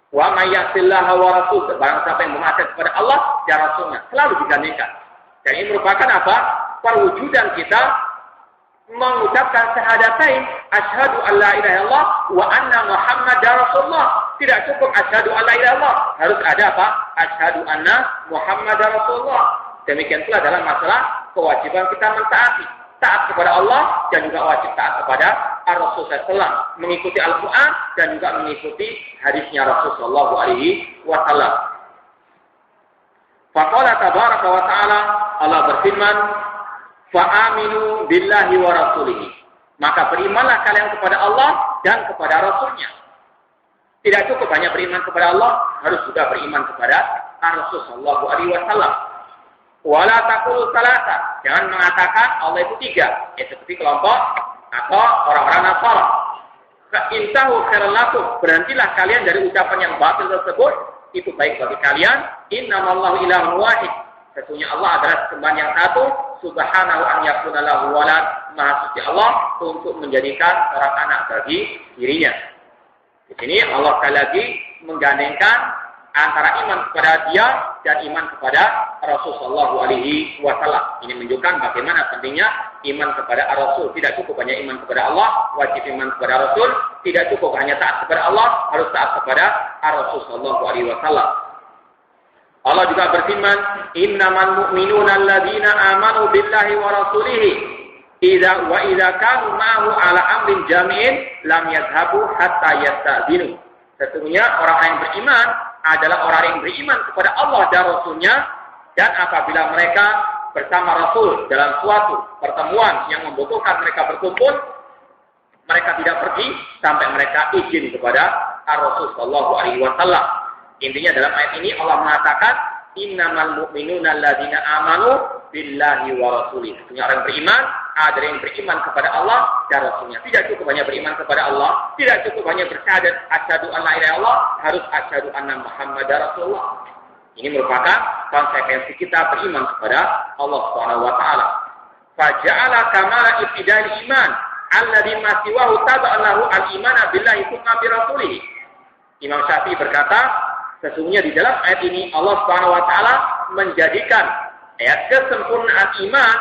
Wa may ya'tillaha wa rasul, barang siapa yang memaksiat kepada Allah dan Rasulnya, selalu digandingkan. Dan ini merupakan apa? Perwujudan kita mengucapkan syahadatain, asyhadu an la ilaha illallah wa anna muhammadar rasulullah. Tidak cukup asyhadu an la ilaha illallah, harus ada apa? Asyhadu anna muhammadar rasulullah. Demikian pula dalam masalah kewajiban kita mentaati, taat kepada Allah dan juga wajib taat kepada Rasul sallallahu, mengikuti Al-Qur'an dan juga mengikuti hadisnya Rasul sallallahu alaihi wasallam. Faqala tabaraka wa ta'ala, Allah berfirman, fa'aminu billahi wa rasulihi. Maka berimanlah kalian kepada Allah dan kepada Rasulnya. Tidak cukup hanya beriman kepada Allah, harus juga beriman kepada Rasul sallallahu alaihi wasallam. Wala taqulu salasa, jangan mengatakan Allah itu tiga, seperti kelompok atau orang-orang Nasara. Intahu khairan lakum, berhentilah kalian dari ucapan yang batil tersebut, itu baik bagi kalian. Innamallahu ilahun wahid, sesungguhnya Allah adalah sembahan yang satu. Subhanahu an yakuna lahu walad, maha suci Allah untuk menjadikan orang anak bagi dirinya. Di sini Allah sekali lagi menggandengkan antara iman kepada Dia dan iman kepada Rasul sallallahu alaihi wasallam. Ini menunjukkan bagaimana pentingnya iman kepada Rasul. Tidak cukup hanya iman kepada Allah, wajib iman kepada Rasul. Tidak cukup hanya taat kepada Allah, harus taat kepada Rasul sallallahu alaihi wasallam. Allah juga berfirman, innamal mu'minuna alladzina amanu billahi wa rasulihi idza kanu ma'ahu ala amrin jami'in lam yadhhabu hatta yasta'dinu. Sesungguhnya orang yang beriman adalah orang yang beriman kepada Allah dan Rasulnya, dan apabila mereka bersama Rasul dalam suatu pertemuan yang membutuhkan mereka berkumpul, mereka tidak pergi sampai mereka izin kepada Rasul sallallahu alaihi wasallam. Intinya dalam ayat ini Allah mengatakan innamal mu'minuna alladzina amanu billahi wa rasulihi. Sesungguhnya orang beriman adalah yang beriman kepada Allah dan Rasulnya. Tidak cukup hanya beriman kepada Allah, tidak cukup hanya bersyahadat asyhadu an la ilaha illallah, harus asyhadu anna muhammadar rasulullah. Ini merupakan konsekuensi kita beriman kepada Allah Subhanahu wa taala. Faja'ala kamala ibtidal iman alladzi ma siwahu taba'an lahu al-imana billahi tsumma bi rasulihi. Imam Syafi'i berkata, sesungguhnya di dalam ayat ini Allah Subhanahu wa taala menjadikan kesempurnaan iman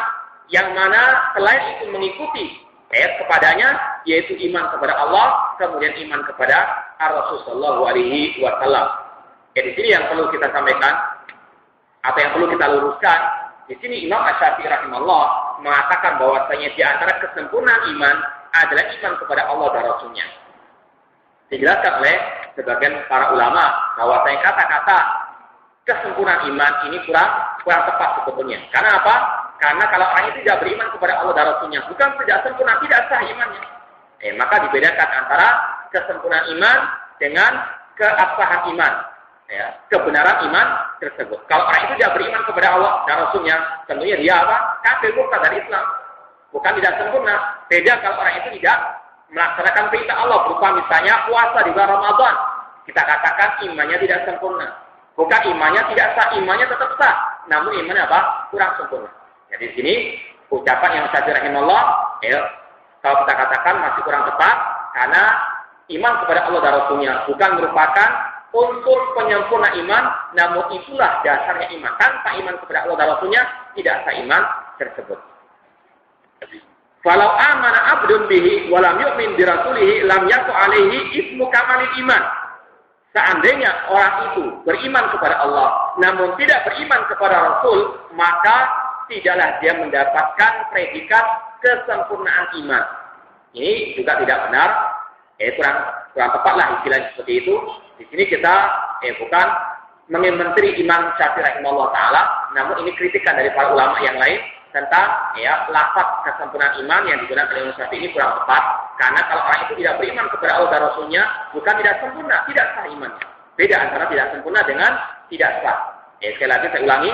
yang mana selain itu mengikuti kepadanya, yaitu iman kepada Allah, kemudian iman kepada Rasul sallallahu alaihi wasallam. Di sini yang perlu kita sampaikan atau yang perlu kita luruskan, di sini Imam Asy-Syafi'i rahimahullah mengatakan bahwasanya di antara kesempurnaan iman adalah iman kepada Allah dan Rasulnya. Dijelaskan oleh sebagian para ulama bahwasanya kata-kata kesempurnaan iman ini kurang tepat sebetulnya. Karena apa? Karena kalau orang itu tidak beriman kepada Allah dan Rasulnya, bukan tidak sempurna, tidak sah imannya. Maka dibedakan antara kesempurnaan iman dengan keabsahan iman. Kebenaran iman tersebut. Kalau orang itu tidak beriman kepada Allah dan Rasulnya, tentunya dia apa? Kafir, murtad dari Islam. Bukan tidak sempurna. Beda kalau orang itu tidak melaksanakan perintah Allah, berupa misalnya puasa di bulan Ramadan. Kita katakan imannya tidak sempurna. Bukan imannya tidak sah, imannya tetap sah. Namun imannya apa? Kurang sempurna. Jadi di sini ucapan yang Syafi'i rahimahullah, kalau kita katakan masih kurang tepat, karena iman kepada Allah dan Rasulnya bukan merupakan unsur penyempurna iman, namun itulah dasarnya iman. Tanpa iman kepada Allah dan Rasulnya, tidak sah iman tersebut. Falau amana abdun bihi walam yu'min bi rasulihi lam yaku alaihi ismu kamalil iman. Seandainya orang itu beriman kepada Allah namun tidak beriman kepada Rasul, maka tidaklah dia mendapatkan predikat kesempurnaan iman. Ini juga tidak benar. Kurang tepatlah istilahnya seperti itu. Di sini kita bukan mengomentari Imam Syafi'i rahimahullah taala, namun ini kritikan dari para ulama yang lain tentang lafaz kesempurnaan iman yang digunakan oleh Imam Syafi'i ini kurang tepat, karena kalau orang itu tidak beriman kepada Allah dan Rasulnya, bukan tidak sempurna, tidak sah imannya. Beda antara tidak sempurna dengan tidak sah. Sekali lagi saya ulangi,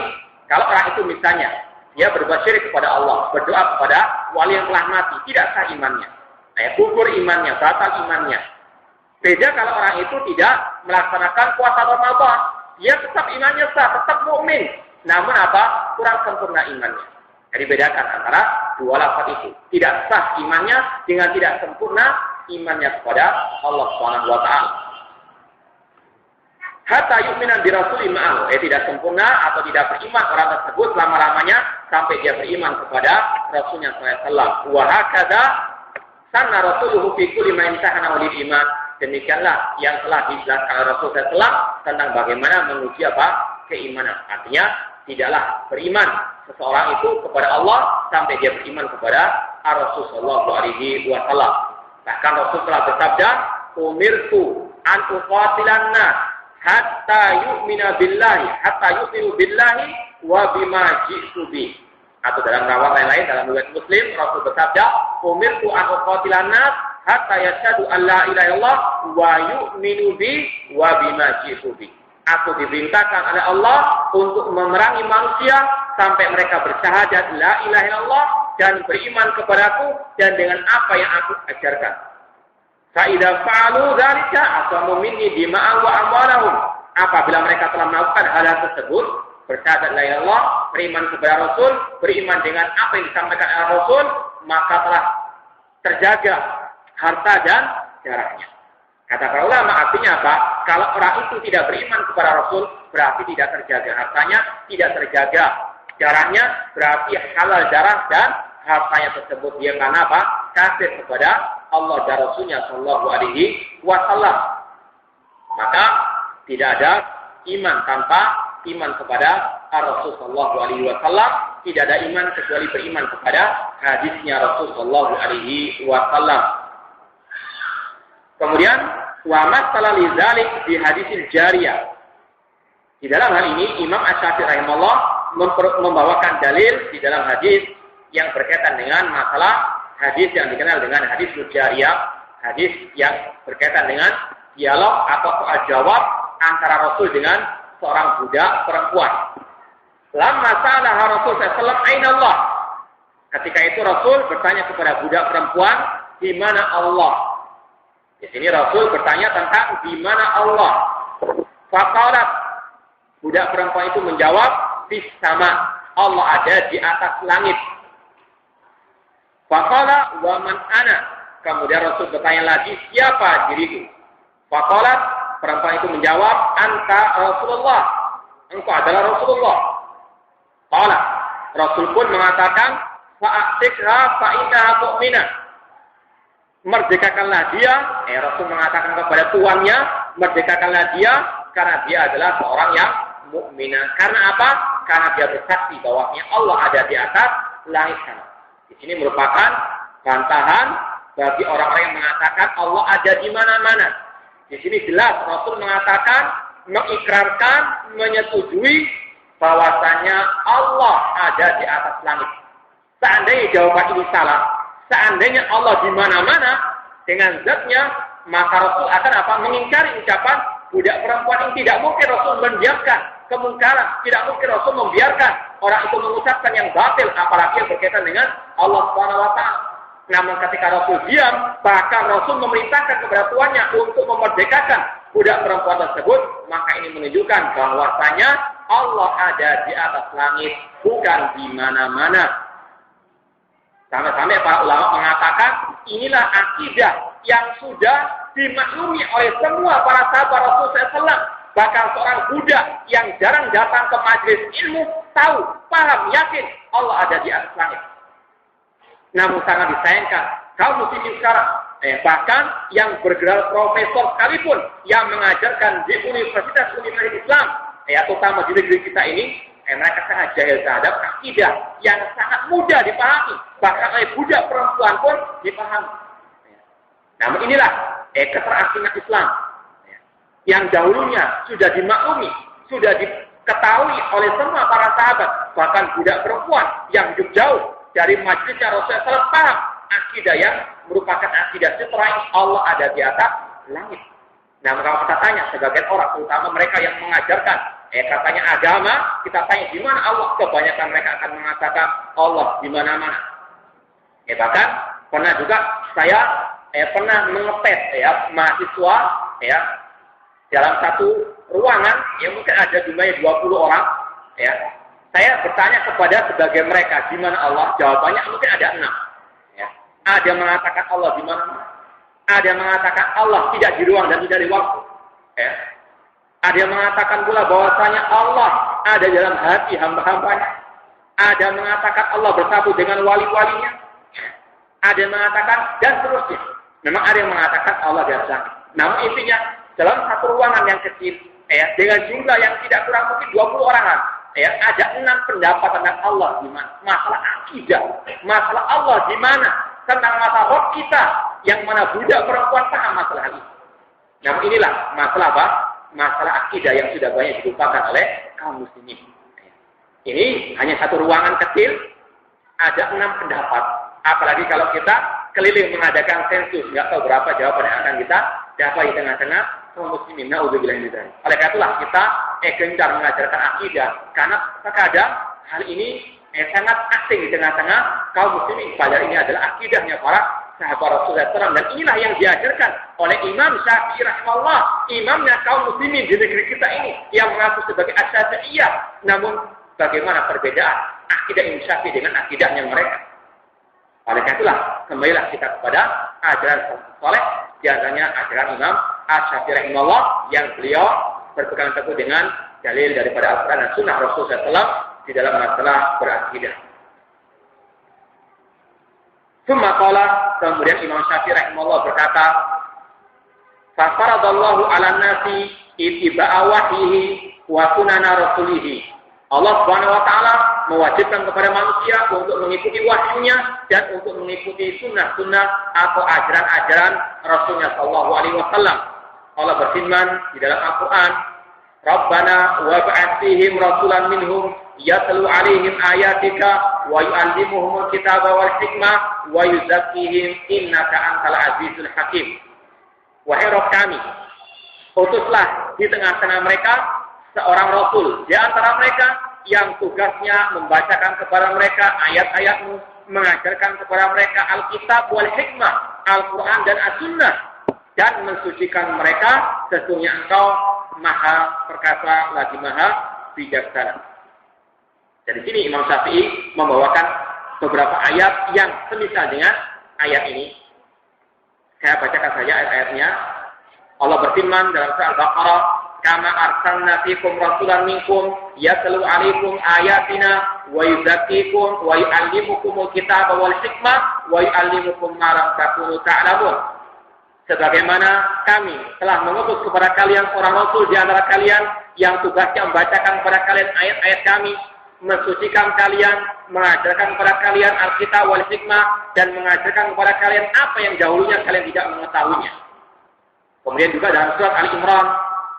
kalau orang itu misalnya dia berbuat syirik kepada Allah, berdoa kepada wali yang telah mati, tidak sah imannya, gugur imannya, batal imannya. Beda kalau orang itu tidak melaksanakan puasa Ramadan, dia tetap imannya sah, tetap mukmin, namun apa? Kurang sempurna imannya. Jadi bedakan antara dua lafaz itu. Tidak sah imannya dengan tidak sempurna imannya kepada Allah Subhanahu wa taala. Hatta yu'mina bi rasuli ma'ahu, tidak sempurna atau tidak beriman orang tersebut selama-lamanya sampai dia beriman kepada Rasulnya sallallahu alaihi wasallam. Wa hakadha sanna rasuluhu fi kulli ma imtahana lil iman. Demikianlah yang telah dijelaskan oleh Rasul sallallahu alaihi wasallam tentang bagaimana menguji keimanan. Artinya tidaklah beriman seseorang itu kepada Allah sampai dia beriman kepada Rasul sallallahu alaihi wasallam. Bahkan Rasul telah bersabda, "Umirtu an uqatilan nas hatta yu'minu billahi wa bima ji'tu bi." Atau dalam riwayat lain dalam riwayat Muslim, Rasul bersabda, "Umirtu an uqatilan nas hatta yashhadu an la ilaha illallah wa yu'minu bi wa bima ji'tu bi." Aku diperintahkan oleh Allah untuk memerangi manusia sampai mereka bersyahadat la ilaha illallah dan beriman kepadaku dan dengan apa yang aku ajarkan. Fa idza fa'alu dzalika asamu minni dima'an wa amwalahum. Apabila mereka telah melakukan hal tersebut, bersyahadat la ilaha illallah, beriman kepada Rasul, beriman dengan apa yang disampaikan oleh Rasul, maka telah terjaga harta dan darahnya. Kata para ulama, artinya apa? Kalau orang itu tidak beriman kepada Rasul, berarti tidak terjaga hartanya, tidak terjaga darahnya, berarti halal darah dan hartanya tersebut dia karena apa? Kafir kepada Allah dan Rasulnya sallallahu alaihi wasallam. Maka tidak ada iman tanpa iman kepada Rasul sallallahu alaihi wasallam, tidak ada iman kecuali beriman kepada hadisnya Rasul sallallahu alaihi wasallam. Kemudian wa masalah lidzalik di hadisil jariyah. Di dalam hal ini Imam Asy-Syafi'i rahimahullah membawakan dalil di dalam hadis yang berkaitan dengan masalah hadis yang dikenal dengan hadis jariyah, hadis yang berkaitan dengan dialog atau soal jawab antara Rasul dengan seorang budak perempuan. Lamma sa'alaha Rasul sallallahu alaihi wasallam aina Allah. Ketika itu Rasul bertanya kepada budak perempuan, di mana Allah? Di sini Rasul bertanya tentang di mana Allah. Faqalat, budak perempuan itu menjawab, fis sama, Allah ada di atas langit. Faqala wa man ana. Kemudian Rasul bertanya lagi, siapa diriku? Faqalat, perempuan itu menjawab, anta Rasulullah. Engkau adalah Rasulullah. Qala, Rasul pun mengatakan, fa'atikha fa'innaha mu'minah. Merdekakanlah dia, Rasul mengatakan kepada tuannya, merdekakanlah dia karena dia adalah seorang yang mukminah. Karena apa? Karena dia bersaksi bahwasanya Allah ada di atas langit sana. Di sini merupakan bantahan bagi orang-orang yang mengatakan Allah ada di mana-mana. Di sini jelas Rasul mengatakan, mengikrarkan, menyetujui bahwasanya Allah ada di atas langit. Seandainya jawaban ini salah, seandainya Allah di mana-mana dengan zatnya, maka Rasul akan apa? Mengingkari ucapan budak perempuan ini. Tidak mungkin Rasul mendiamkan kemungkaran, tidak mungkin Rasul membiarkan orang itu mengucapkan yang batil, apalagi yang berkaitan dengan Allah Subhanahu wa taala. Namun ketika Rasul diam, bahkan Rasul memerintahkan kepada tuannya untuk memerdekakan budak perempuan tersebut, maka ini menunjukkan bahwasanya Allah ada di atas langit, bukan di mana-mana. Sampai-sampai para ulama mengatakan inilah akidah yang sudah dimaklumi oleh semua para sahabat Rasulullah SAW. Bahkan seorang budak yang jarang datang ke majelis ilmu tahu, paham, yakin Allah ada di atas langit. Namun sangat disayangkan kaum muslimin sekarang, bahkan yang bergelar profesor sekalipun yang mengajarkan di universitas Islam, terutama di negeri kita ini, mereka sangat jahil terhadap akidah yang sangat mudah dipahami, bahkan oleh budak perempuan pun dipahami. Namun inilah keterasingan Islam yang dahulunya sudah dimaklumi, sudah diketahui oleh semua para sahabat, bahkan budak perempuan yang hidup jauh dari majelisnya Rasulullah SAW paham akidah yang merupakan akidah fitrah Allah ada di atas langit. Nah, kalau kita tanya sebagian orang, terutama mereka yang mengajarkan katanya agama, kita tanya di mana Allah, kebanyakan mereka akan mengatakan Allah di mana-mana. Bahkan pernah juga saya pernah mengetes mahasiswa dalam satu ruangan yang mungkin ada jumlahnya 20 orang. Saya bertanya kepada sebagian mereka di mana Allah, jawabannya mungkin ada 6. Ada yang mengatakan Allah di mana-mana. Ada yang mengatakan Allah tidak di ruang dan tidak di waktu. Ada yang mengatakan pula bahwasanya Allah ada dalam hati hamba-hambanya. Ada yang mengatakan Allah bersatu dengan wali-walinya. Ada yang mengatakan dan seterusnya. Memang ada yang mengatakan Allah di atas langit. Namun intinya dalam satu ruangan yang kecil, dengan jumlah yang tidak kurang mungkin 20 orangan, ada 6 pendapat tentang Allah di mana. Masalah akidah, masalah Allah di mana, tentang masalah roh kita, yang mana budak perempuan paham masalah ini. Namun inilah masalah apa? Masalah akidah yang sudah banyak dilupakan oleh kaum muslimin. Ini hanya satu ruangan kecil, ada 6 pendapat. Apalagi kalau kita keliling mengadakan sensus, nggak tahu berapa jawaban yang akan kita dapat di tengah-tengah kaum muslimin. Na'udzubillah min dzalik. Oleh karena itulah kita gencar mengajarkan akidah, karena terkadang hal ini sangat asing di tengah-tengah kaum muslimin. Padahal ini adalah akidahnya para sahabat Rasulullah SAW, dan inilah yang diajarkan oleh Imam Syafi'i rahimahullah, imamnya kaum muslimin di negeri kita ini, yang mengaku sebagai Asy-Syafi'iyah. Namun bagaimana perbedaan akidah Imam Syafi'i dengan akidahnya mereka? Oleh karena itulah kembalilah kita kepada ajaran saleh, biasanya ajaran Imam Asy-Syafi'i rahimahullah, yang beliau berpegang teguh dengan dalil daripada Al-Quran dan Sunnah Rasulullah SAW di dalam masalah berakidah. Kemudian Imam Syafi'i rahimahullah berkata, "Fafaradallahu 'alan nasi ittiba'a wahyihi wa sunana rasulihi." Allah Subhanahu wa taala mewajibkan kepada manusia untuk mengikuti wahyunya dan untuk mengikuti sunnah-sunnah atau ajaran-ajaran Rasulnya sallallahu alaihi wasallam. Allah berfirman di dalam Al-Qur'an, "Rabbana wab'ats fihim rasulan minhum yatlu 'alaihim ayatika wa yu'allimuhumul kitaba wal hikmah wa yuzakkihim innaka antal azizul hakim." Wahai Rabb kami, utuslah di tengah-tengah mereka seorang rasul di antara mereka yang tugasnya membacakan kepada mereka ayat-ayat-Mu, mengajarkan kepada mereka Alkitab wal hikmah, Al-Quran dan As-Sunnah, dan mensucikan mereka, sesungguhnya Engkau Maha Perkasa lagi Maha Bijaksana. Dari sini Imam Syafi'i membawakan beberapa ayat yang semisal dengan ayat ini. Saya bacakan saja ayat-ayatnya. Allah berfirman dalam surah Al-Baqarah, "Kama arsalna fikum rasulan minkum yatlu 'alaikum ayatina wa yuzakkikum wa yu'allimukumul kitaba wal hikmah wa yu'allimukum ma lam takunu ta'lamun." Sebagaimana kami telah mengutus kepada kalian seorang rasul di antara kalian yang tugasnya membacakan kepada kalian ayat-ayat kami, mensucikan kalian, mengajarkan kepada kalian Alkitab wal hikmah, dan mengajarkan kepada kalian apa yang dahulunya kalian tidak mengetahuinya. Kemudian juga dalam surat Ali Imran,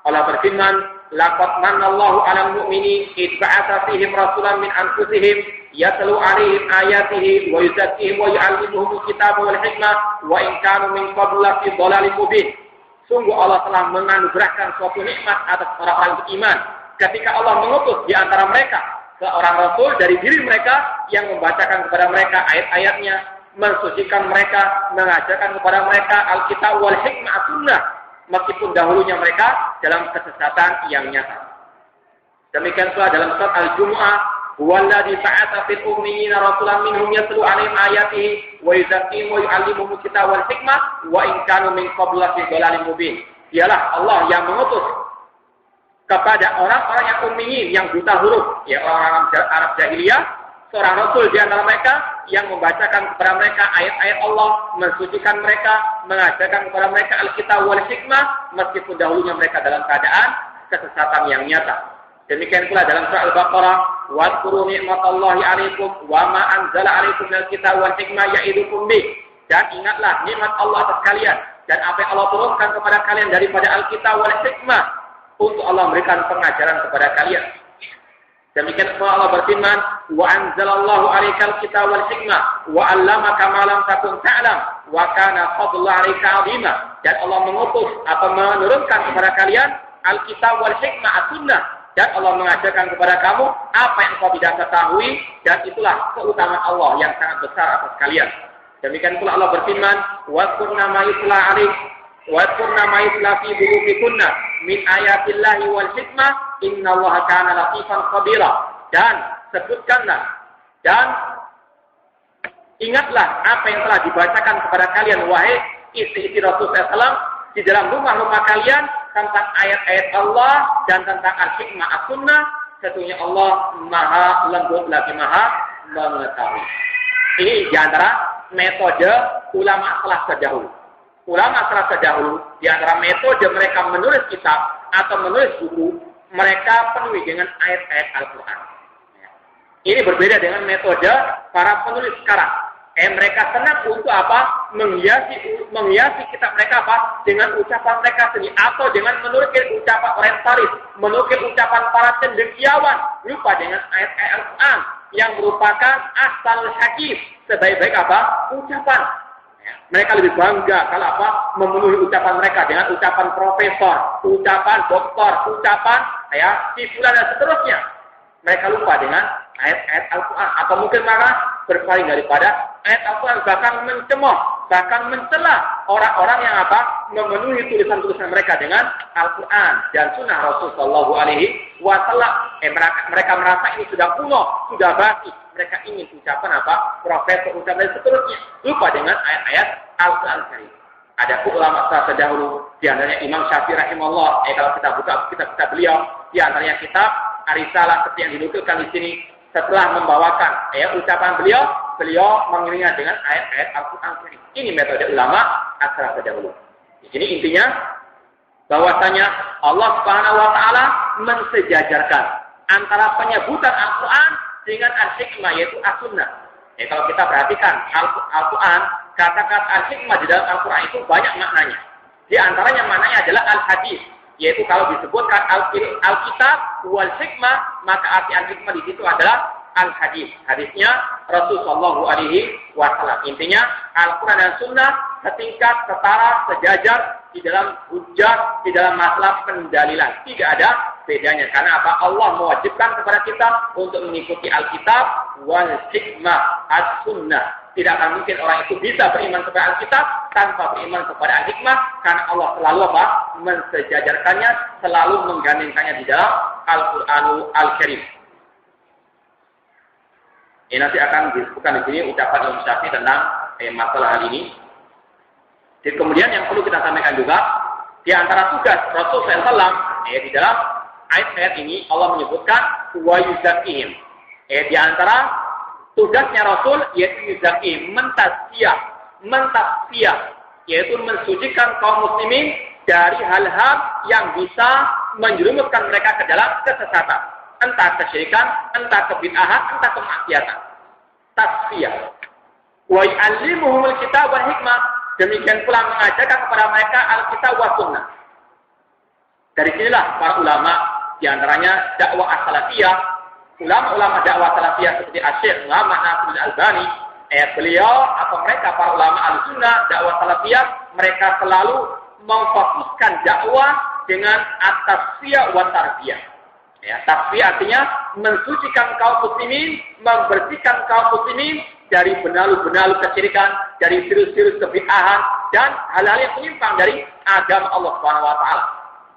Allah berfirman, "Laqad manallahu 'alal mu'minin id ba'atsa fihim rasulan min anfusihim yatlu 'alaihim ayatihi wa yuzakkihim wa yu'allimuhumul kitaba wal hikmah wa in kanu min qablu fi dhalalin mubin." Sungguh Allah telah menganugerahkan suatu nikmat atas orang-orang beriman ketika Allah mengutus di antara mereka seorang rasul dari diri mereka yang membacakan kepada mereka ayat-ayatnya, mensucikan mereka, mengajarkan kepada mereka Alkitab wal hikmah As-Sunnah, meskipun dahulunya mereka dalam kesesatan yang nyata. Demikian pula dalam surat Al-Jumu'ah, Huwallazi ba'atsa fil ummiyina rasulan minhum yatlu 'alaihim ayatihi wa yuzakkihim wa yu'allimuhumul kitaba wal hikmah wa in kanu min qablu fi dhalalin mubin. Dialah Allah yang mengutus kepada orang-orang yang ummiyin, yang buta huruf, ya orang Arab jahiliyah, seorang rasul di antara mereka yang membacakan kepada mereka ayat-ayat Allah, mensucikan mereka, mengajarkan kepada mereka Alkitab wal hikmah, meskipun dahulunya mereka dalam keadaan kesesatan yang nyata. Demikian pula dalam surah Al-Baqarah, "Wadhkuru ni'matallahi 'alaikum wa ma anzala 'alaikum minal kitabi wal hikmah ya'idukum bih." Dan ingatlah nikmat Allah atas kalian dan apa yang Allah turunkan kepada kalian daripada Alkitab wal hikmah untuk Allah memberikan pengajaran kepada kalian. Demikian pula Allah berfirman, "Wa anzalallahu 'alaikal kitaba wal hikmah wa 'allamaka ma lam takun ta'lam wa kana fadlullahi 'alaika 'azima." Dan Allah mengutus atau menurunkan kepada kalian Alkitab wal hikmah as-sunnah, dan Allah mengajarkan kepada kamu apa yang kau tidak ketahui, dan itulah keutamaan Allah yang sangat besar atas kalian. Demikian pula Allah berfirman, "Wadhkurna ma yutla 'alaik wadhkurna ma yutla fi buyutikunna min ayatillahi wal hikmah innallaha kana latifan khabira." Dan sebutkanlah dan ingatlah apa yang telah dibacakan kepada kalian wahai istri-istri Rasulullah SAW di dalam rumah-rumah kalian tentang ayat-ayat Allah dan tentang al-hikmah as-sunnah. Sesungguhnya Allah maha lembut lagi maha mengetahui. Ini diantara metode ulama salaf terdahulu. Ulama salaf terdahulu, diantara metode mereka menulis kitab atau menulis buku, mereka penuhi dengan ayat-ayat Al-Quran. Ini berbeda dengan metode para penulis sekarang. Mereka senang untuk apa? Menghiasi kitab mereka apa? Dengan ucapan mereka sendiri atau dengan menukil ucapan orientalis, menukil ucapan para cendekiawan, lupa dengan ayat-ayat Al-Quran yang merupakan asalul hadis, sebaik-baik apa? Ucapan. Mereka lebih bangga kalau apa? Memenuhi ucapan mereka dengan ucapan profesor, ucapan doktor, ucapan titular dan seterusnya. Mereka lupa dengan ayat-ayat Al-Quran atau mungkin malah berpaling daripada ayat Al-Quran, bahkan mencemooh, bahkan mencela orang-orang yang apa? Memenuhi tulisan-tulisan mereka dengan Al-Quran dan Sunnah Rasul Shallallahu Alaihi Wasallam. Mereka merasa ini sudah kuno, sudah basi. Mereka ingin ucapan apa? Profesor, ucapan dan seterusnya. Lupa dengan ayat-ayat Al-Quran Karim. Ada ulama salaf terdahulu, di antaranya Imam Syafi'i rahimahullah. Kalau kita buka kitab-kitab beliau, di antaranya kitab Ar-Risalah seperti yang dinukilkan di sini. Setelah membawakan ucapan beliau mengiringnya dengan ayat-ayat Al-Quran Karim. Ini metode ulama salaf terdahulu. Di sini intinya bahwasanya Allah Subhanahu wa taala mensejajarkan antara penyebutan Al-Quran dengan al-hikmah, yaitu as-sunnah. Kalau kita perhatikan Al-Quran, kata-kata al-hikmah di dalam Al-Quran itu banyak maknanya. Di antaranya maknanya adalah al-hadis, yaitu kalau disebutkan Alkitab wal hikmah, maka arti al-hikmah di situ adalah al-hadis. Hadisnya Rasulullah Shallallahu Alaihi Wasallam. Intinya Al-Quran dan Sunnah setingkat, setara, sejajar di dalam hujjah, di dalam masalah pendalilan. Tidak ada bedanya. Karena apa? Allah mewajibkan kepada kita untuk mengikuti Alkitab wal hikmah as-sunnah. Tidak akan mungkin orang itu bisa beriman kepada Alkitab tanpa beriman kepada Al-Hikmah, karena Allah selalu apa? Mensejajarkannya, selalu menggandengkannya di dalam Al-Quranul Al-Karim. Ini nanti akan disebutkan di sini ucapan Imam Syafi'i tentang masalah hal ini. Dan kemudian yang perlu kita sampaikan juga, di antara tugas Rasulullah SAW di dalam ayat-ayat ini Allah menyebutkan wa yuzakkihim. Di antara tugasnya Rasul yaitu yuzaki, mentasfiyah, yaitu mensucikan kaum muslimin dari hal-hal yang bisa menjerumuskan mereka ke dalam kesesatan, entah kesyirikan, entah kebid'ahan, entah kemaksiatan. Tasfiyah. Wa yu'allimuhumul kitab wal hikmah, demikian pula mengajarkan kepada mereka Alkitab wa sunnah. Dari sinilah para ulama, di antaranya dakwah as-salafiyah, ulama-ulama dakwah salafiyah seperti Asy-Syaikh Muhammad Nasiruddin Albani, beliau atau mereka para ulama al-sunnah dakwah salafiyah, mereka selalu memfokuskan dakwah dengan at-tasfiyah wa tarbiyah. Tasfiyah artinya mensucikan kaum muslimin, membersihkan kaum muslimin dari benalu-benalu kesyirikan, dari virus-virus kebid'ahan dan hal-hal yang menyimpang dari agama Allah Subhanahu wa taala.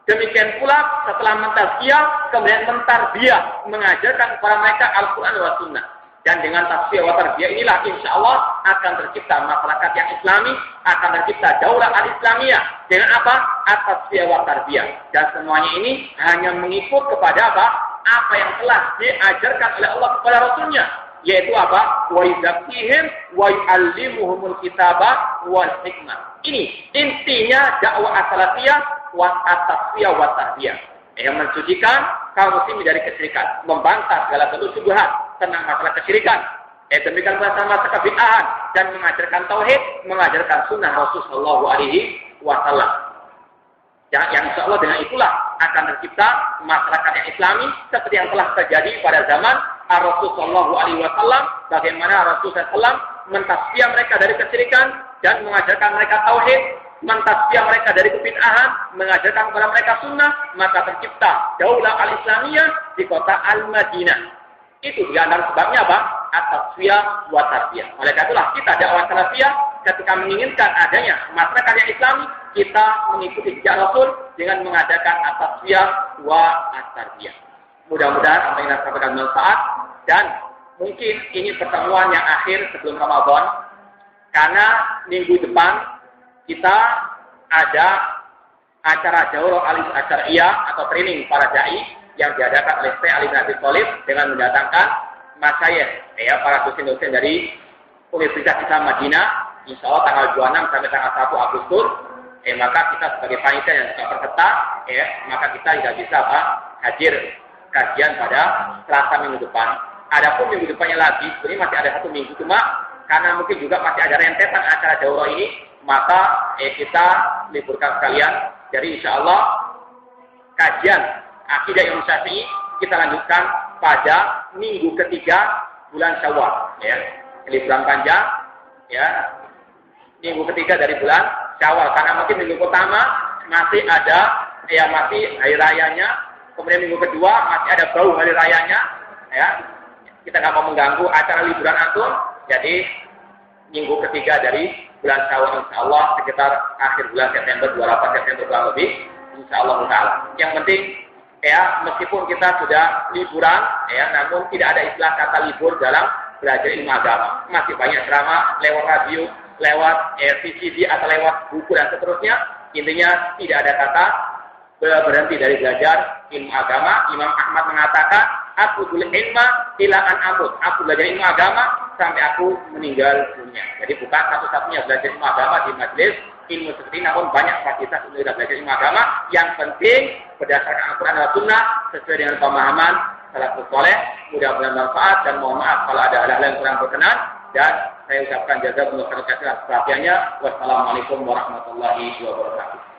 Demikian pula setelah mentazkiyah, kemudian mentarbiyah, mengajarkan kepada mereka Al-Quran wa Sunnah. Dan dengan tazkiyah wa tarbiyah inilah insya Allah akan tercipta masyarakat yang Islami, akan tercipta daulah al-Islamiyah. Dengan apa? At-tazkiyah wa tarbiyah. Dan semuanya ini hanya mengikut kepada apa? Apa yang telah diajarkan oleh Allah kepada Rasulnya. Yaitu apa? Wa yuzakkihim wa yu'allimuhumul kitaba wal hikmah. Ini intinya dakwah as-salafiyah wa at-tazkiyah wa tarbiyah. Yang mensucikan kaum muslimin dari kesyirikan, membantah segala bentuk syubhat tentang masalah kesyirikan. Demikian pula sama kebid'ahan dan mengajarkan tauhid, mengajarkan sunnah Rasul sallallahu alaihi wasallam. Yang insya Allah dengan itulah akan tercipta masyarakat yang Islami seperti yang telah terjadi pada zaman Rasul sallallahu alaihi wasallam, bagaimana Rasul sallallahu mentasfiyah mereka dari kesyirikan dan mengajarkan mereka tauhid, mentasfiyah mereka dari kebid'ahan, mengajarkan kepada mereka sunnah, maka tercipta daulah al-Islamiyah di kota Al-Madinah. Itu di antara sebabnya apa? At-tazkiyah wa tarbiyah. Oleh karena itulah kita dakwah salafiyah ketika menginginkan adanya masyarakat yang Islami, kita mengikuti jejak Rasul dengan mengadakan at-tazkiyah wa at-tarbiyah. Mudah-mudahan apa yang saya sampaikan bermanfaat, dan mungkin ini pertemuan yang akhir sebelum Ramadan, karena minggu depan kita ada acara daurah al-Asyariyah atau training para dai yang diadakan oleh Syekh Ali bin Abi Thalib dengan mendatangkan masyayikh, para dosen-dosen dari Universitas Islam Madinah, insya Allah tanggal 26 sampai tanggal 1 Agustus. Maka kita sebagai panitia yang sudah berketat, maka kita tidak bisa hadir kajian pada Selasa minggu depan. Adapun minggu depannya lagi, sebenarnya masih ada 1 minggu, cuma karena mungkin juga masih ada rentetan acara daurah ini, maka kita liburkan sekalian. Jadi insya Allah kajian akidah Imam Syafi'i kita lanjutkan pada minggu ketiga bulan Syawal, liburan panjang, minggu ketiga dari bulan Syawal, karena mungkin minggu pertama masih ada masih hari rayanya, kemudian minggu kedua masih ada bau hari rayanya, kita nggak mau mengganggu acara liburan antum. Jadi minggu ketiga dari bulan Syawal insya Allah sekitar akhir bulan September, 28 September kurang lebih, insya Allah ta'ala. Yang penting meskipun kita sudah liburan, namun tidak ada istilah kata libur dalam belajar ilmu agama. Masih banyak drama lewat radio, lewat VCD atau lewat buku dan seterusnya. Intinya tidak ada kata berhenti dari belajar ilmu agama. Imam Ahmad mengatakan, aku dulu ilma ila an amut. Aku belajar ilmu agama sampai aku meninggal dunia. Jadi bukan satu-satunya belajar ilmu agama di majelis ilmu seperti ini, namun banyak fasilitas untuk kita belajar ilmu agama. Yang penting berdasarkan Al-Quran dan Sunnah sesuai dengan pemahaman salafus saleh. Mudah-mudahan bermanfaat, dan mohon maaf kalau ada hal-hal yang kurang berkenan. Dan saya ucapkan jazakumullah khairan atas perhatiannya. Wassalamualaikum warahmatullahi wabarakatuh.